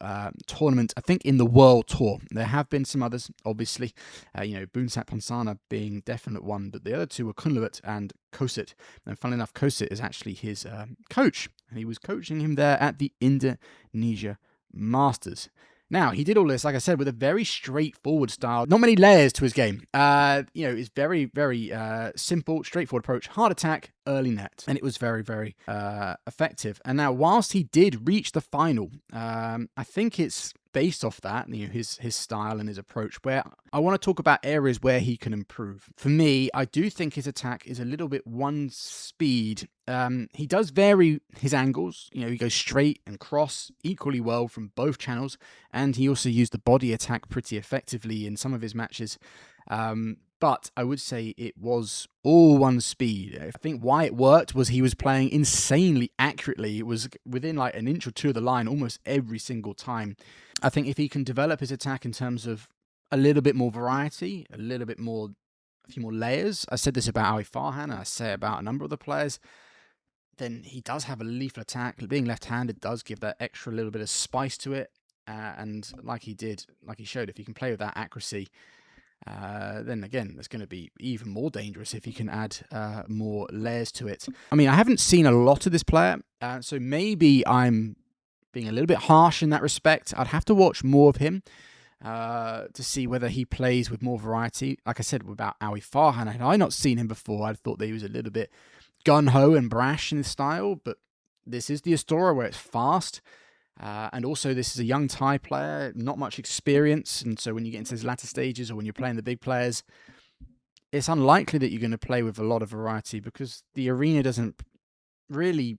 tournament, I think, in the World Tour. There have been some others, obviously, Boonsat Ponsana being definite one, but the other 2 were Kunluat and Kosit. And funnily enough, Kosit is actually his coach, and he was coaching him there at the Indonesia Masters. Now, he did all this, like I said, with a very straightforward style. Not many layers to his game. It's very, very simple, straightforward approach. Hard attack, early net. And it was very, very effective. And now, whilst he did reach the final, I think it's based off that, his style and his approach, where I want to talk about areas where he can improve. For me, I do think his attack is a little bit one speed. He does vary his angles. He goes straight and cross equally well from both channels, and he also used the body attack pretty effectively in some of his matches. But I would say it was all one speed. I think why it worked was he was playing insanely accurately. It was within like an inch or 2 of the line almost every single time. I think if he can develop his attack in terms of a little bit more variety, a few more layers. I said this about Alwi Farhan, and I say it about a number of the players. Then he does have a lethal attack. Being left-handed does give that extra little bit of spice to it. And like he showed, if he can play with that accuracy, then again, it's going to be even more dangerous if he can add more layers to it. I mean, I haven't seen a lot of this player, so maybe I'm being a little bit harsh in that respect. I'd have to watch more of him to see whether he plays with more variety. Like I said about Alwi Farhan, had I not seen him before, I'd thought that he was a little bit gun-ho and brash in his style, but this is the Astora where it's fast. And also, this is a young Thai player, not much experience. And so when you get into those latter stages or when you're playing the big players, it's unlikely that you're going to play with a lot of variety because the arena doesn't really,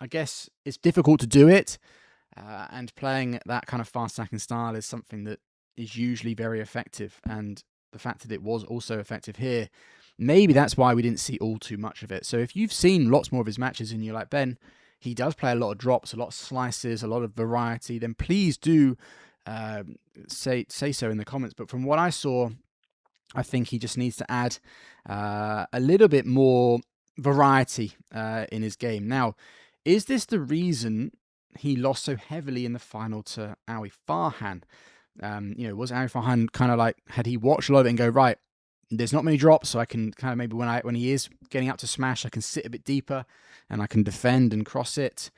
I guess, it's difficult to do it. And playing that kind of fast attacking style is something that is usually very effective. And the fact that it was also effective here maybe that's why we didn't see all too much of it. So if you've seen lots more of his matches and you're like, Ben, he does play a lot of drops, a lot of slices, a lot of variety, then please do say so in the comments. But from what I saw, I think he just needs to add a little bit more variety in his game. Now, is this the reason he lost so heavily in the final to Alwi Farhan? Was Alwi Farhan kind of like, had he watched a lot of it and go, right, there's not many drops, so I can kind of maybe when he is getting up to smash, I can sit a bit deeper and I can defend and cross it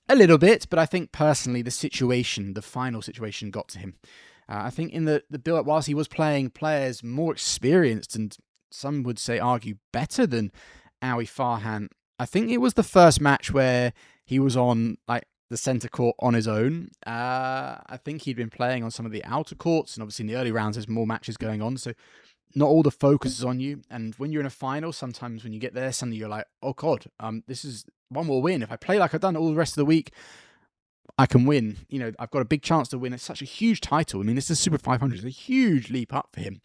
a little bit. But I think personally, the final situation got to him. I think in the build-up, whilst he was playing players more experienced and some would say argue better than Alwi Farhan, I think it was the first match where he was on like the centre court on his own. I think he'd been playing on some of the outer courts, and obviously in the early rounds there's more matches going on, so not all the focus is on you. And when you're in a final, sometimes when you get there, suddenly you're like, oh god, this is one more win. If I play like I've done all the rest of the week, I can win. I've got a big chance to win. It's such a huge title. I mean, this is Super 500. It's a huge leap up for him.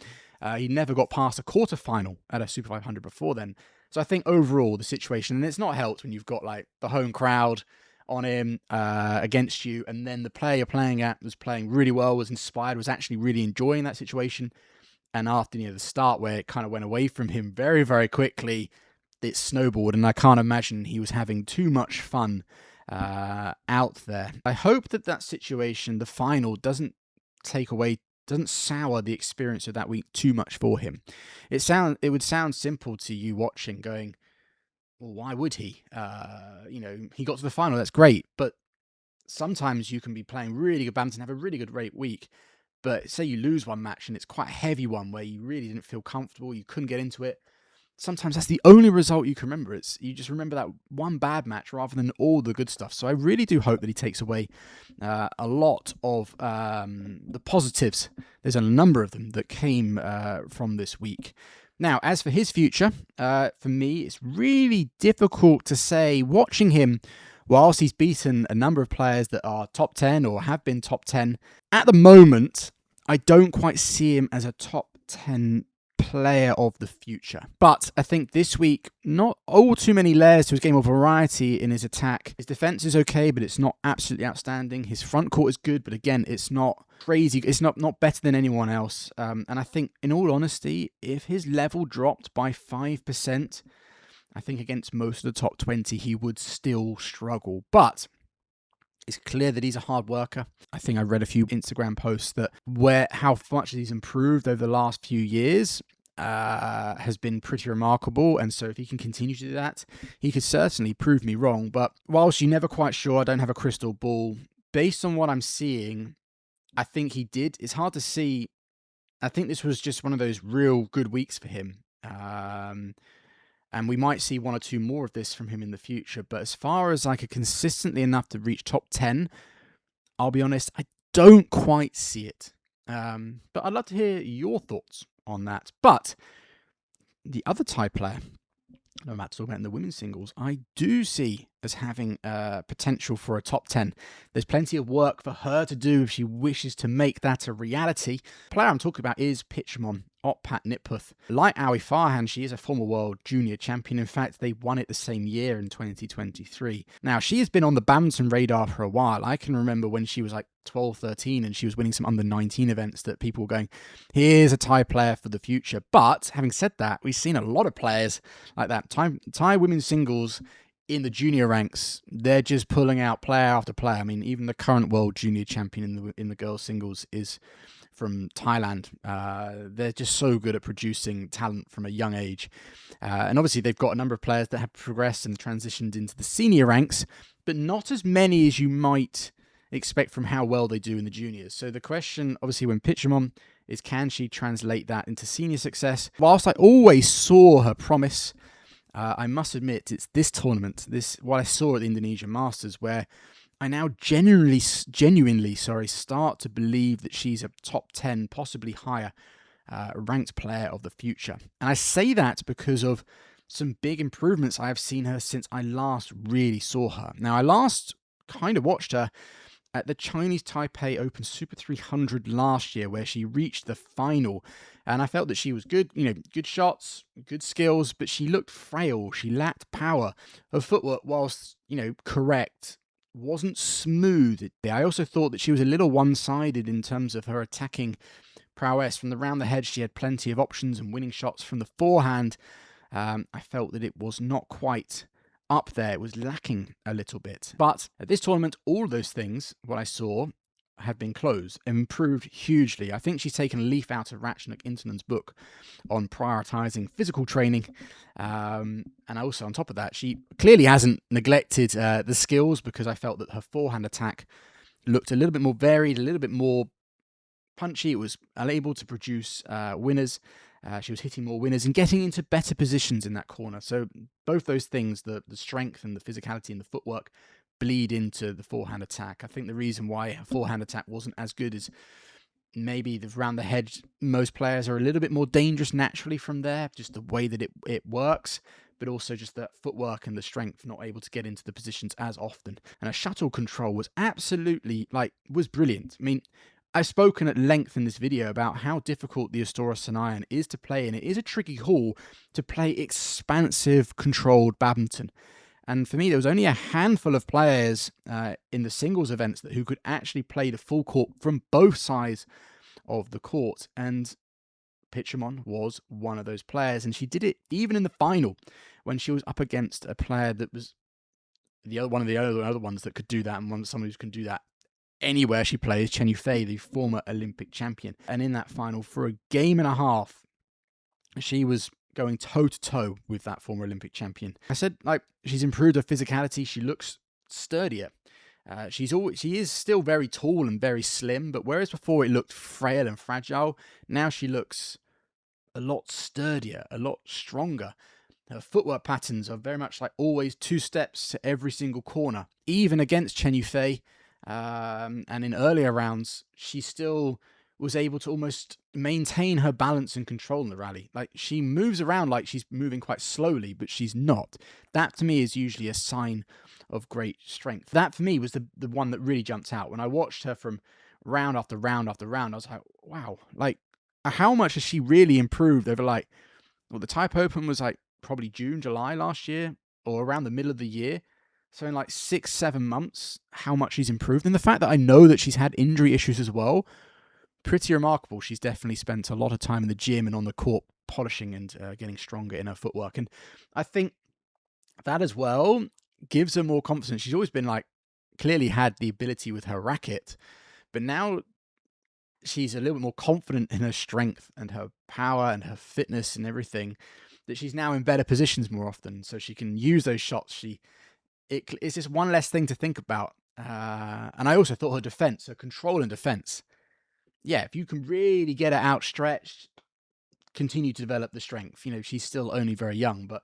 He never got past a quarterfinal at a Super 500 before then. So I think overall the situation, and it's not helped when you've got like the home crowd on him against you, and then the player you're playing at was playing really well, was inspired, was actually really enjoying that situation. And after the start where it kind of went away from him very, very quickly, it snowballed, and I can't imagine he was having too much fun out there. I hope that situation, the final, doesn't sour the experience of that week too much for him. It would sound simple to you watching, going, well, why would he? He got to the final, that's great, but sometimes you can be playing really good badminton, have a really good week, but say you lose one match and it's quite a heavy one where you really didn't feel comfortable, you couldn't get into it. Sometimes that's the only result you can remember. You just remember that one bad match rather than all the good stuff. So I really do hope that he takes away a lot of the positives. There's a number of them that came from this week. Now, as for his future, for me, it's really difficult to say. Watching him, whilst he's beaten a number of players that are top 10 or have been top 10, at the moment, I don't quite see him as a top 10 player of the future. But I think this week, not all too many layers to his game of variety in his attack. His defense is okay, but it's not absolutely outstanding. His front court is good, but again, it's not crazy. It's not better than anyone else. And I think, in all honesty, if his level dropped by 5%, I think against most of the top 20, he would still struggle. But it's clear that he's a hard worker. I think I read a few Instagram posts that how much he's improved over the last few years has been pretty remarkable. And so if he can continue to do that, he could certainly prove me wrong. But whilst you're never quite sure, I don't have a crystal ball. Based on what I'm seeing, I think he did. It's hard to see. I think this was just one of those real good weeks for him. And we might see one or two more of this from him in the future. But as far as like a consistently enough to reach top 10, I'll be honest, I don't quite see it. But I'd love to hear your thoughts on that. But the other Thai player, I'm about to talk about in the women's singles, I do see as having potential for a top 10. There's plenty of work for her to do if she wishes to make that a reality. The player I'm talking about is Pitchamon Opatnitputh. Like Alwi Farhan, she is a former world junior champion. In fact, they won it the same year in 2023. Now, she has been on the badminton radar for a while. I can remember when she was like 12, 13, and she was winning some under-19 events that people were going, here's a Thai player for the future. But having said that, we've seen a lot of players like that. Thai women's singles in the junior ranks, they're just pulling out player after player. I mean, even the current world junior champion in the girls singles is from Thailand. They're just so good at producing talent from a young age. And obviously they've got a number of players that have progressed and transitioned into the senior ranks, but not as many as you might expect from how well they do in the juniors. So the question, obviously, when Pitchamon is, can she translate that into senior success? Whilst I always saw her promise, I must admit, it's this tournament, what I saw at the Indonesia Masters, where I now genuinely start to believe that she's a top 10, possibly higher ranked player of the future. And I say that because of some big improvements I have seen her since I last really saw her. Now, I last kind of watched her at the Chinese Taipei Open Super 300 last year, where she reached the final. And I felt that she was good, good shots, good skills, but she looked frail. She lacked power. Her footwork, whilst, correct, wasn't smooth. I also thought that she was a little one-sided in terms of her attacking prowess. From the round the head, she had plenty of options and winning shots. From the forehand, I felt that it was not quite up there. It was lacking a little bit. But at this tournament, all of those things, what I saw, have been closed, improved hugely. I think she's taken a leaf out of Ratchnuk Intanen's book on prioritizing physical training. And also, on top of that, she clearly hasn't neglected the skills, because I felt that her forehand attack looked a little bit more varied, a little bit more punchy. It was able to produce winners. She was hitting more winners and getting into better positions in that corner. So both those things, the strength and the physicality and the footwork, bleed into the forehand attack. I think the reason why her forehand attack wasn't as good is maybe around the head, most players are a little bit more dangerous naturally from there, just the way that it works, but also just that footwork and the strength, not able to get into the positions as often. And her shuttle control was absolutely, was brilliant. I mean, I've spoken at length in this video about how difficult the Astora Senayan is to play, and it is a tricky hall to play expansive, controlled badminton. And for me, there was only a handful of players in the singles events who could actually play the full court from both sides of the court. And Pitchamon was one of those players, and she did it even in the final when she was up against a player that was one of the other ones that could do that, and someone who can do that anywhere she plays, Chen Yufei, the former Olympic champion. And in that final, for a game and a half, she was going toe-to-toe with that former Olympic champion. I said, she's improved her physicality. She looks sturdier. She is still very tall and very slim, but whereas before it looked frail and fragile, now she looks a lot sturdier, a lot stronger. Her footwork patterns are very much always 2 steps to every single corner. Even against Chen Yufei, and in earlier rounds, she still was able to almost maintain her balance and control in the rally. She moves around like she's moving quite slowly, but she's not. That to me is usually a sign of great strength. That for me was the one that really jumped out. When I watched her from round after round after round, I was like, wow, how much has she really improved over the Taipei Open was probably June, July last year, or around the middle of the year. So in 6-7 months, how much she's improved. And the fact that I know that she's had injury issues as well, pretty remarkable. She's definitely spent a lot of time in the gym and on the court polishing and getting stronger in her footwork. And I think that as well gives her more confidence. She's always been clearly had the ability with her racket, but now she's a little bit more confident in her strength and her power and her fitness and everything, that she's now in better positions more often. So she can use those shots. It's just one less thing to think about. And I also thought her defense, her control and defense, if you can really get her outstretched, continue to develop the strength. She's still only very young, but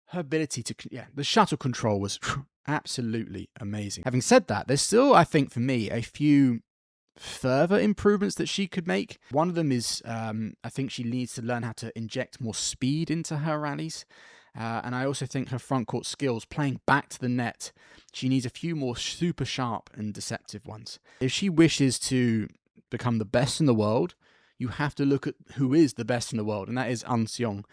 her ability to, the shuttle control was absolutely amazing. Having said that, there's still, I think, for me, a few further improvements that she could make. One of them is, I think she needs to learn how to inject more speed into her rallies. And I also think her front court skills, playing back to the net, she needs a few more super sharp and deceptive ones. If she wishes to become the best in the world, you have to look at who is the best in the world, and that is An Seong.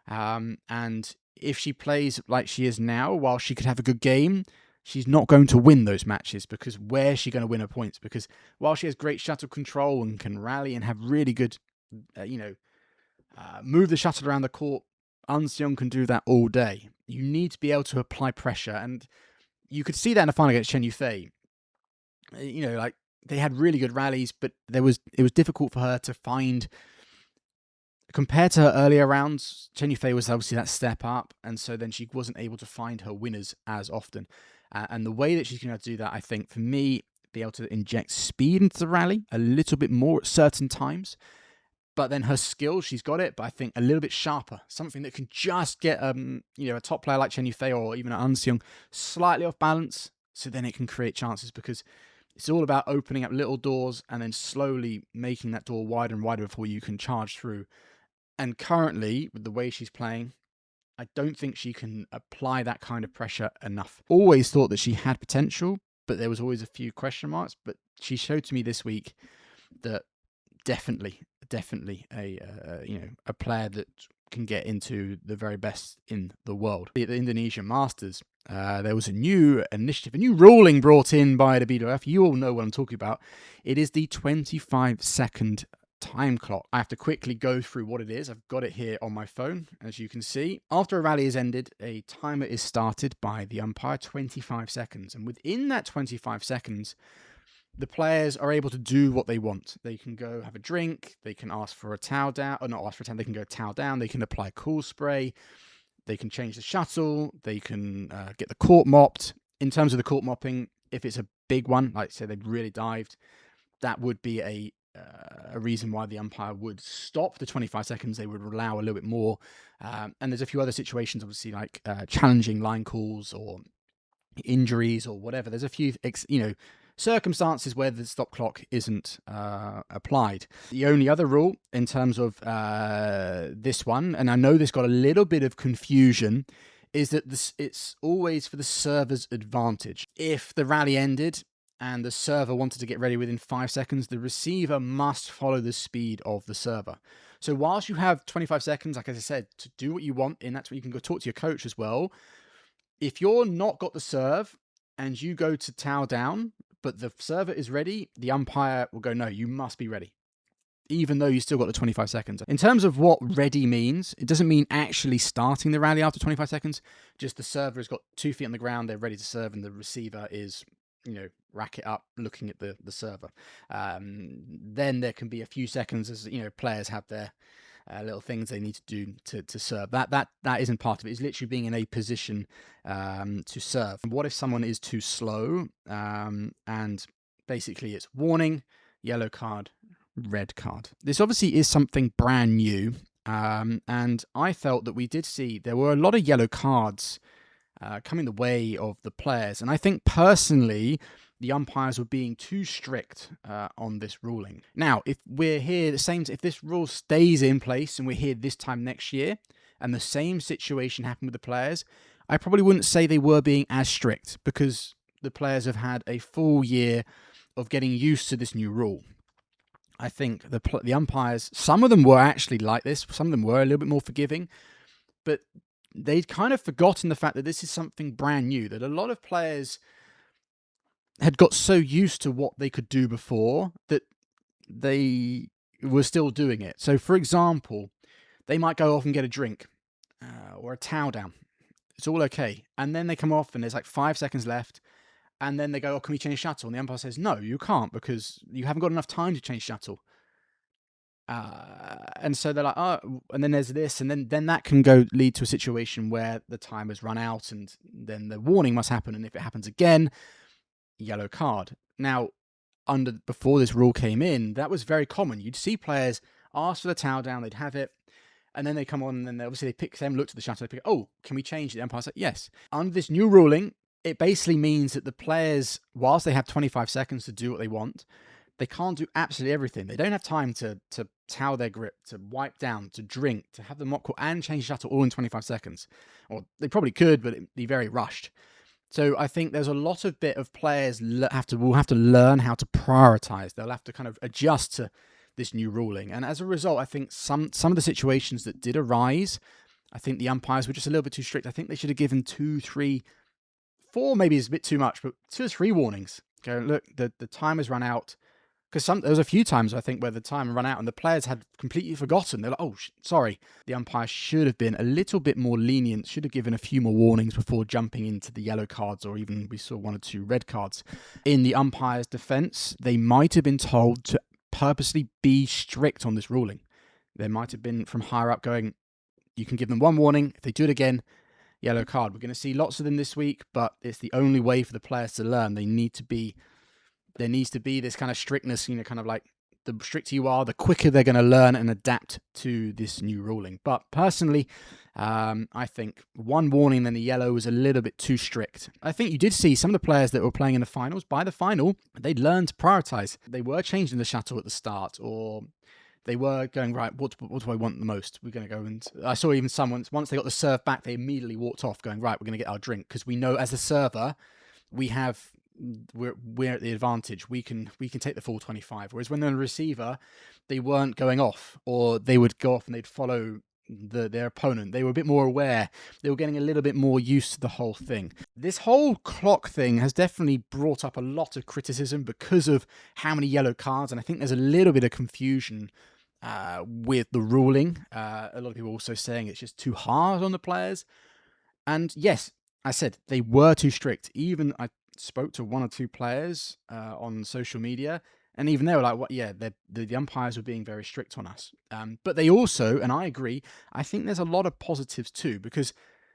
And if she plays like she is now, while she could have a good game, she's not going to win those matches, because where is she going to win her points? Because while she has great shuttle control and can rally and have really good, move the shuttle around the court, An Seong can do that all day. You need to be able to apply pressure, and you could see that in the final against Chen Yufei. They had really good rallies, but it was difficult for her to find. Compared to her earlier rounds, Chen Yufei was obviously that step up, and so then she wasn't able to find her winners as often. And the way that she's going to do that, I think, for me, be able to inject speed into the rally a little bit more at certain times. But then her skills, she's got it, but I think a little bit sharper. Something that can just get a top player like Chen Yufei or even An Seong slightly off balance, so then it can create chances, because it's all about opening up little doors and then slowly making that door wider and wider before you can charge through. And currently, with the way she's playing, I don't think she can apply that kind of pressure enough. Always thought that she had potential, but there was always a few question marks. But she showed to me this week that definitely a player that can get into the very best in the world. At the Indonesia Masters, there was a new initiative, a new ruling brought in by the BWF. You all know what I'm talking about. It is the 25-second time clock. I have to quickly go through what it is. I've got it here on my phone, as you can see. After a rally is ended, a timer is started by the umpire, 25 seconds. And within that 25 seconds, the players are able to do what they want. They can go have a drink. They can ask for a towel down, or not ask for a towel. They can go towel down. They can apply cool spray. They can change the shuttle. They can get the court mopped. In terms of the court mopping, if it's a big one, like say they've really dived, that would be a reason why the umpire would stop the 25 seconds. They would allow a little bit more. And there's a few other situations, obviously, like challenging line calls or injuries or whatever. There's a few, circumstances where the stop clock isn't applied. The only other rule in terms of this one, and I know this got a little bit of confusion, is that it's always for the server's advantage. If the rally ended and the server wanted to get ready within 5 seconds, the receiver must follow the speed of the server. So whilst you have 25 seconds, like as I said, to do what you want, and that's where you can go talk to your coach as well. If you're not got the serve and you go to towel down, but the server is ready, the umpire will go, no, you must be ready, even though you still got the 25 seconds. In terms of what ready means, it doesn't mean actually starting the rally after 25 seconds, just the server has got 2 feet on the ground, they're ready to serve, and the receiver is, racket up, looking at the server. Then there can be a few seconds as, players have their little things they need to do to serve. That isn't part of it. It's literally being in a position to serve. What if someone is too slow? And basically it's warning, yellow card, red card. This obviously is something brand new. And I felt that we did see there were a lot of yellow cards coming the way of the players. And I think personally, the umpires were being too strict on this ruling. Now, if we're here, if this rule stays in place and we're here this time next year, and the same situation happened with the players, I probably wouldn't say they were being as strict, because the players have had a full year of getting used to this new rule. I think the umpires, some of them were actually like this, some of them were a little bit more forgiving, but they'd kind of forgotten the fact that this is something brand new, that a lot of players had got so used to what they could do before that they were still doing it. So, for example, they might go off and get a drink or a towel down. It's all okay. And then they come off and there's like 5 seconds left. And then they go, oh, can we change shuttle? And the umpire says, no, you can't, because you haven't got enough time to change shuttle. And so they're like, oh, and then there's this, and then that can lead to a situation where the time has run out, and then the warning must happen. And if it happens again, yellow card. Now, before this rule came in, that was very common. You'd see players ask for the towel down, they'd have it, and then they come on, and then obviously they pick them, look to the shuttle, they pick, oh, can we change it? The umpire's like, yes. Under this new ruling, it basically means that the players, whilst they have 25 seconds to do what they want, they can't do absolutely everything. They don't have time to towel their grip, to wipe down, to drink, to have the mock call, and change shuttle all in 25 seconds. Or they probably could, but it'd be very rushed. So I think there's a lot of bit of players will have to learn how to prioritize. They'll have to kind of adjust to this new ruling. And as a result, I think some of the situations that did arise, I think the umpires were just a little bit too strict. I think they should have given 2, 3, 4, maybe is a bit too much, but 2 or 3 warnings. Go, look, the time has run out. Because there was a few times, I think, where the time ran out and the players had completely forgotten. They're like, oh, sorry. The umpire should have been a little bit more lenient, should have given a few more warnings before jumping into the yellow cards, or even we saw 1 or 2 red cards. In the umpire's defense, they might have been told to purposely be strict on this ruling. There might have been from higher up going, you can give them 1 warning. If they do it again, yellow card. We're going to see lots of them this week, but it's the only way for the players to learn. There needs to be this kind of strictness, kind of like the stricter you are, the quicker they're going to learn and adapt to this new ruling. But personally, I think 1 warning, then the yellow was a little bit too strict. I think you did see some of the players that were playing in the finals, by the final, they'd learned to prioritize. They were changing the shuttle at the start, or they were going, right, what do I want the most? We're going to go, and I saw even someone, once they got the serve back, they immediately walked off going, right, we're going to get our drink, because we know as a server, we have we're at the advantage. We can take the full 25. Whereas when they're on the receiver, they weren't going off, or they would go off and they'd follow their opponent. They were a bit more aware. They were getting a little bit more used to the whole thing. This whole clock thing has definitely brought up a lot of criticism because of how many yellow cards, and I think there's a little bit of confusion with the ruling. A lot of people also saying it's just too hard on the players. And yes, I said they were too strict. Even I spoke to one or two players on social media, and even they were like, "What? Yeah, the umpires were being very strict on us." But they also, and I agree, I think there's a lot of positives too, because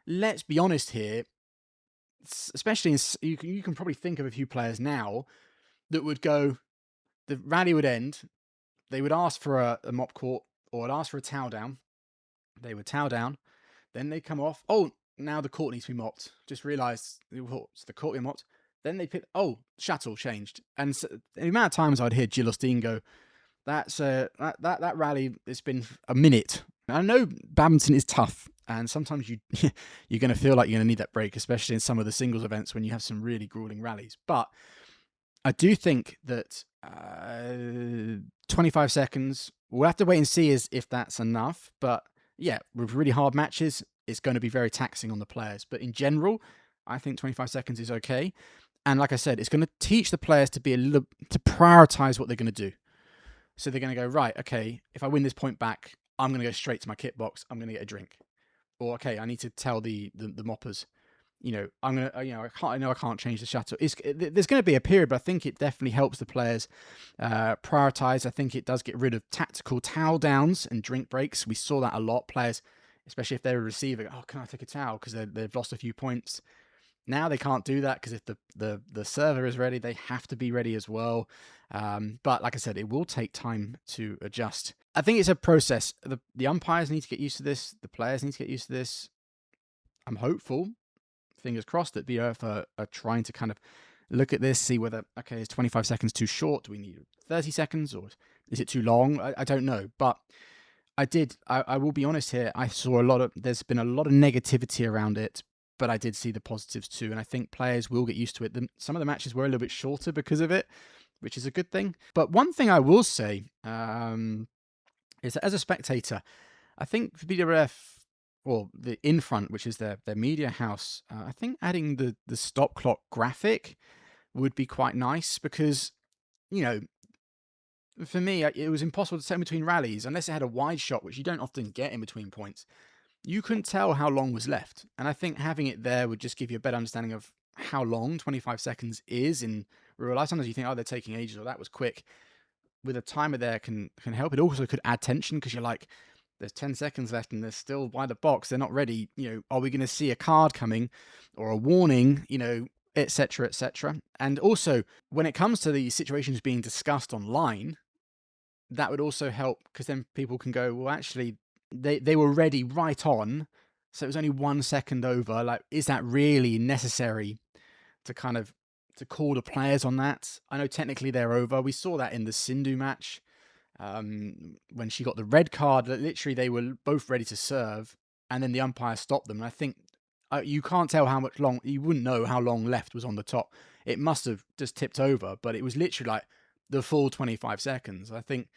let's be honest here, especially you can probably think of a few players now that would go, the rally would end, they would ask for a mop court or would ask for a towel down. They would towel down, then they'd come off. Oh, now the court needs to be mopped. Just realised the court being mopped. Then they pick. Oh, shuttle changed. And so, the amount of times I'd hear Gilles go, "That's that rally. It's been a minute." And I know badminton is tough, and sometimes you're going to feel like you're going to need that break, especially in some of the singles events when you have some really grueling rallies. But I do think that 25 seconds. We'll have to wait and see if that's enough. But yeah, with really hard matches, it's going to be very taxing on the players. But in general, I think 25 seconds is okay. And like I said, it's going to teach the players to prioritize what they're going to do. So they're going to go, right, okay, if I win this point back, I'm going to go straight to my kit box. I'm going to get a drink. Or, okay, I need to tell the moppers, I'm going to, I can't change the shuttle. There's going to be a period, but I think it definitely helps the players prioritize. I think it does get rid of tactical towel downs and drink breaks. We saw that a lot. Players, especially if they're a receiver, oh, can I take a towel? Because they've lost a few points. Now they can't do that because if the server is ready, they have to be ready as well. But like I said, it will take time to adjust. I think it's a process. The umpires need to get used to this. The players need to get used to this. I'm hopeful, fingers crossed, that BWF are trying to kind of look at this, see whether, okay, is 25 seconds too short? Do we need 30 seconds or is it too long? I don't know. But I will be honest here. I saw there's been a lot of negativity around it, but I did see the positives too. And I think players will get used to it. Some of the matches were a little bit shorter because of it, which is a good thing. But one thing I will say is that as a spectator, I think for BWF, or the Infront, which is their media house, I think adding the stop clock graphic would be quite nice because, for me, it was impossible to tell between rallies unless it had a wide shot, which you don't often get in between points. You couldn't tell how long was left. And I think having it there would just give you a better understanding of how long 25 seconds is in real life. Sometimes you think, oh, they're taking ages, or that was quick. With a timer there can help. It also could add tension because you're like, there's 10 seconds left and they're still by the box. They're not ready. Are we going to see a card coming or a warning, etc., etc. And also, when it comes to the situations being discussed online, that would also help because then people can go, well, actually, they were ready right on. So it was only 1 second over. Like, is that really necessary to kind of to call the players on that? I know technically they're over. We saw that in the Sindhu match. When she got the red card, literally they were both ready to serve, and then the umpire stopped them. And I think you can't tell how much long, you wouldn't know how long left was on the top. It must have just tipped over, but it was literally like the full 25 seconds. I think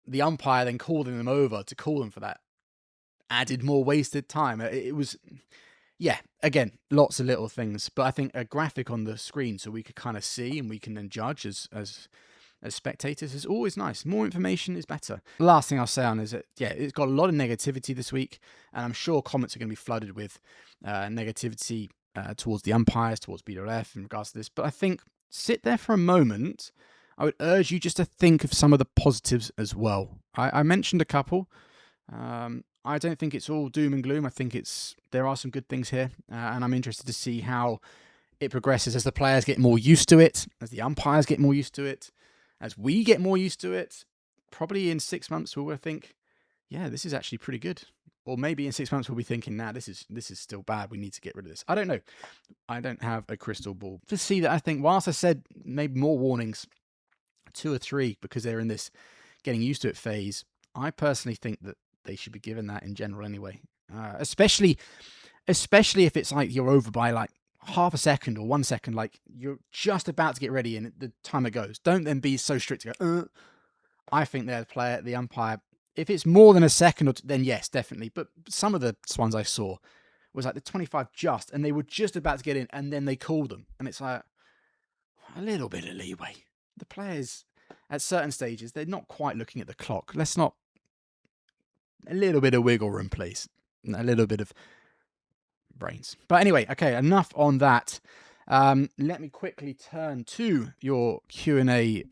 the umpire then calling them over to call them for that added more wasted time. It was, yeah, again, lots of little things, but I think a graphic on the screen so we could kind of see and we can then judge as spectators is always nice. More information is better. The last thing I'll say on is that, yeah, it's got a lot of negativity this week, and I'm sure comments are going to be flooded with negativity towards the umpires, towards BWF in regards to this. But I think sit there for a moment. I would urge you just to think of some of the positives as well. I mentioned a couple. I don't think it's all doom and gloom. I think there are some good things here, and I'm interested to see how it progresses as the players get more used to it, as the umpires get more used to it, as we get more used to it. Probably in 6 months we'll think, yeah, this is actually pretty good. Or maybe in 6 months we'll be thinking, nah, this is still bad. We need to get rid of this. I don't know. I don't have a crystal ball to see that. I think whilst I said maybe more warnings, 2 or 3, because they're in this getting used to it phase, I personally think that they should be given that in general anyway. Especially if it's like you're over by like half a second or 1 second, like you're just about to get ready and the timer goes. Don't then be so strict to go, I think they're the player, the umpire. If it's more than a second, then yes, definitely. But some of the ones I saw was like the 25 just, and they were just about to get in, and then they called them. And it's like, a little bit of leeway. The players, at certain stages, they're not quite looking at the clock. Let's not... A little bit of wiggle room, please. A little bit of brains. But anyway, okay, enough on that. Let me quickly turn to your Q&A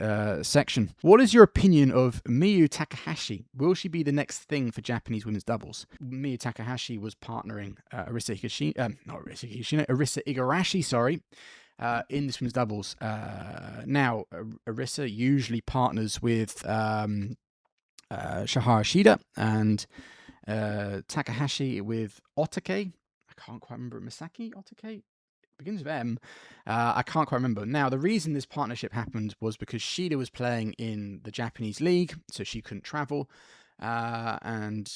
section. What is your opinion of Miyu Takahashi? Will she be the next thing for Japanese women's doubles? Miyu Takahashi was partnering Arisa Igarashi, sorry, in this women's doubles. Now, Arisa usually partners with Shahara Shida and Takahashi with Otake. I can't quite remember. Misaki Otake? Begins with M. I can't quite remember. Now, the reason this partnership happened was because Shida was playing in the Japanese league, so she couldn't travel. And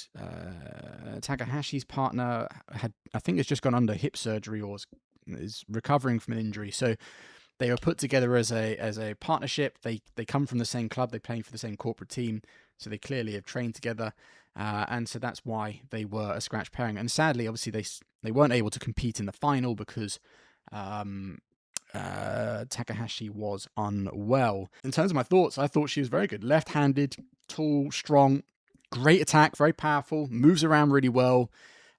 Takahashi's partner had, I think, has just gone under hip surgery or is recovering from an injury. So they were put together as a partnership. They come from the same club. They play for the same corporate team. So they clearly have trained together. And so that's why they were a scratch pairing. And sadly, obviously, they weren't able to compete in the final because Takahashi was unwell. In terms of my thoughts, I thought she was very good. Left-handed, tall, strong, great attack, very powerful, moves around really well.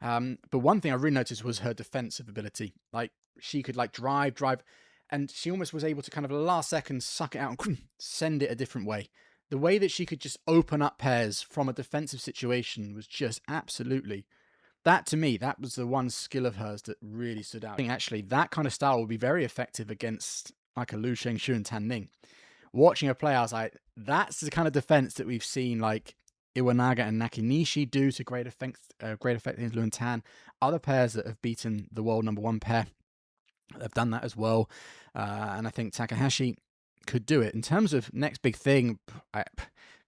But one thing I really noticed was her defensive ability. Like, she could drive, and she almost was able to kind of last second suck it out and send it a different way. The way that she could just open up pairs from a defensive situation was just absolutely... That, to me, that was the one skill of hers that really stood out. I think, actually, that kind of style would be very effective against, like, a Lu Shengshu and Tan Ning. Watching her play, I was like, that's the kind of defense that we've seen, like, Iwanaga and Nakanishi do to great effect against Lu and Tan. Other pairs that have beaten the world #1 pair have done that as well. And I think Takahashi could do it. In terms of next big thing,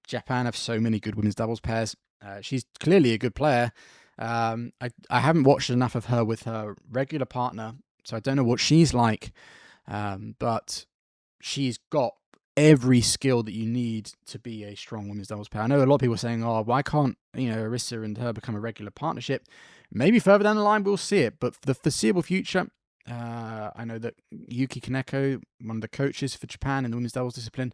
Japan have so many good women's doubles pairs. She's clearly a good player. I haven't watched enough of her with her regular partner, so I don't know what she's like. But she's got every skill that you need to be a strong women's doubles player. I know a lot of people are saying, oh, why can't, Arisa and her become a regular partnership? Maybe further down the line we'll see it, but for the foreseeable future, I know that Yuki Kaneko, one of the coaches for Japan in the women's doubles discipline,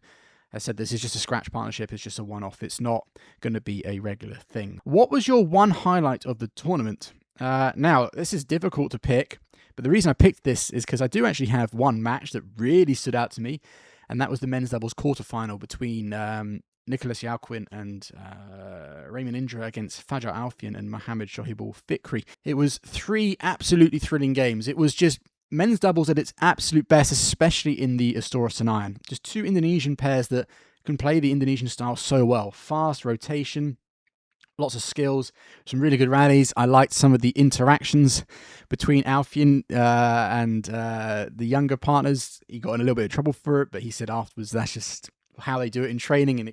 has said this is just a scratch partnership. It's just a one-off. It's not going to be a regular thing. What was your one highlight of the tournament? Now, this is difficult to pick, but the reason I picked this is because I do actually have one match that really stood out to me, and that was the men's doubles quarterfinal between Nikolaus Joaquin and Raymond Indra against Fajar Alfian and Mohamed Shohibul Fikri. It was 3 absolutely thrilling games. It was just men's doubles at its absolute best, especially in the Astora Senayan. Just 2 Indonesian pairs that can play the Indonesian style so well. Fast rotation, lots of skills, some really good rallies. I liked some of the interactions between Alfian and the younger partners. He got in a little bit of trouble for it, but he said afterwards that's just how they do it in training, and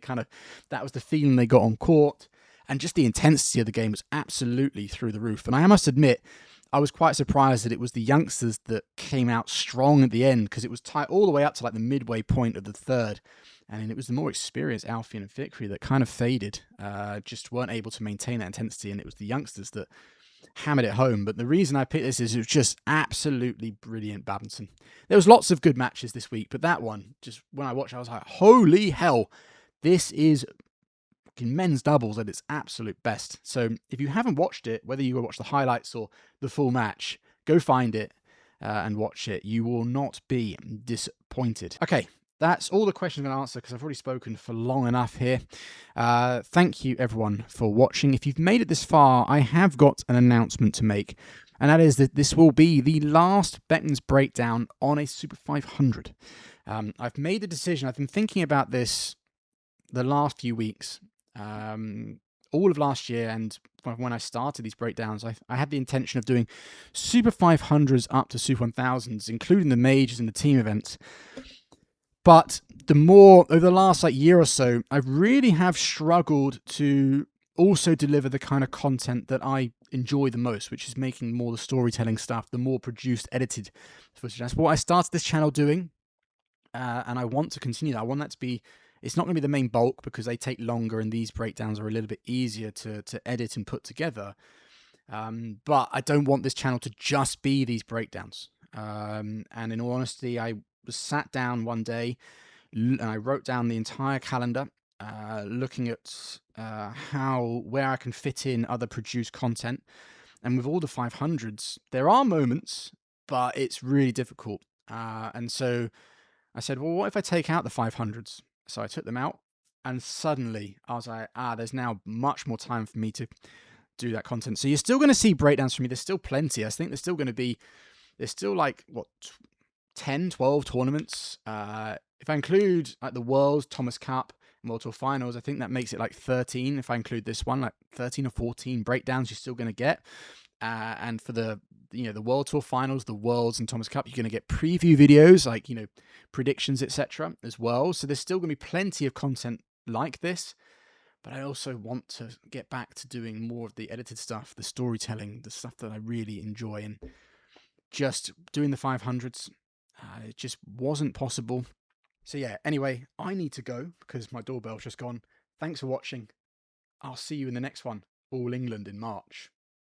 that was the feeling they got on court. And just the intensity of the game was absolutely through the roof. And I must admit, I was quite surprised that it was the youngsters that came out strong at the end, because it was tight all the way up to like the midway point of the third. And it was the more experienced Alfian and Fikri that kind of faded, just weren't able to maintain that intensity. And it was the youngsters that hammered it home. But the reason I picked this is it was just absolutely brilliant badminton. There was lots of good matches this week, but that one, just when I watched, I was like, holy hell, this is men's doubles at its absolute best. So if you haven't watched it, whether you watch the highlights or the full match, go find it and watch it. You will not be disappointed. Okay, that's all the questions I'm going to answer because I've already spoken for long enough here. Thank you, everyone, for watching. If you've made it this far, I have got an announcement to make, and that is that this will be the last Beckman's breakdown on a Super 500. I've made the decision. I've been thinking about this the last few weeks. All of last year, and when I started these breakdowns, I had the intention of doing Super 500s up to Super 1000s, including the majors and the team events. But over the last year or so, I really have struggled to also deliver the kind of content that I enjoy the most, which is making more the storytelling stuff, the more produced, edited footage. That's what I started this channel doing, and I want to continue that. I want that to be, it's not going to be the main bulk because they take longer and these breakdowns are a little bit easier to edit and put together. But I don't want this channel to just be these breakdowns. And in all honesty, I was sat down one day and I wrote down the entire calendar, looking at where I can fit in other produced content. And with all the 500s, there are moments, but it's really difficult. And so I said, well, what if I take out the 500s? So I took them out, and suddenly I was like, there's now much more time for me to do that content. So you're still going to see breakdowns from me. There's still plenty. I think there's still like, 10, 12 tournaments. If I include like the Worlds, Thomas Cup, and World Tour Finals, I think that makes it like 13. If I include this one, like 13 or 14 breakdowns you're still going to get. And for the World Tour Finals, the Worlds, and Thomas Cup, you're going to get preview videos, like, predictions, etc. as well. So there's still going to be plenty of content like this. But I also want to get back to doing more of the edited stuff, the storytelling, the stuff that I really enjoy. And just doing the 500s, it just wasn't possible. So yeah, anyway, I need to go because my doorbell's just gone. Thanks for watching. I'll see you in the next one. All England in March.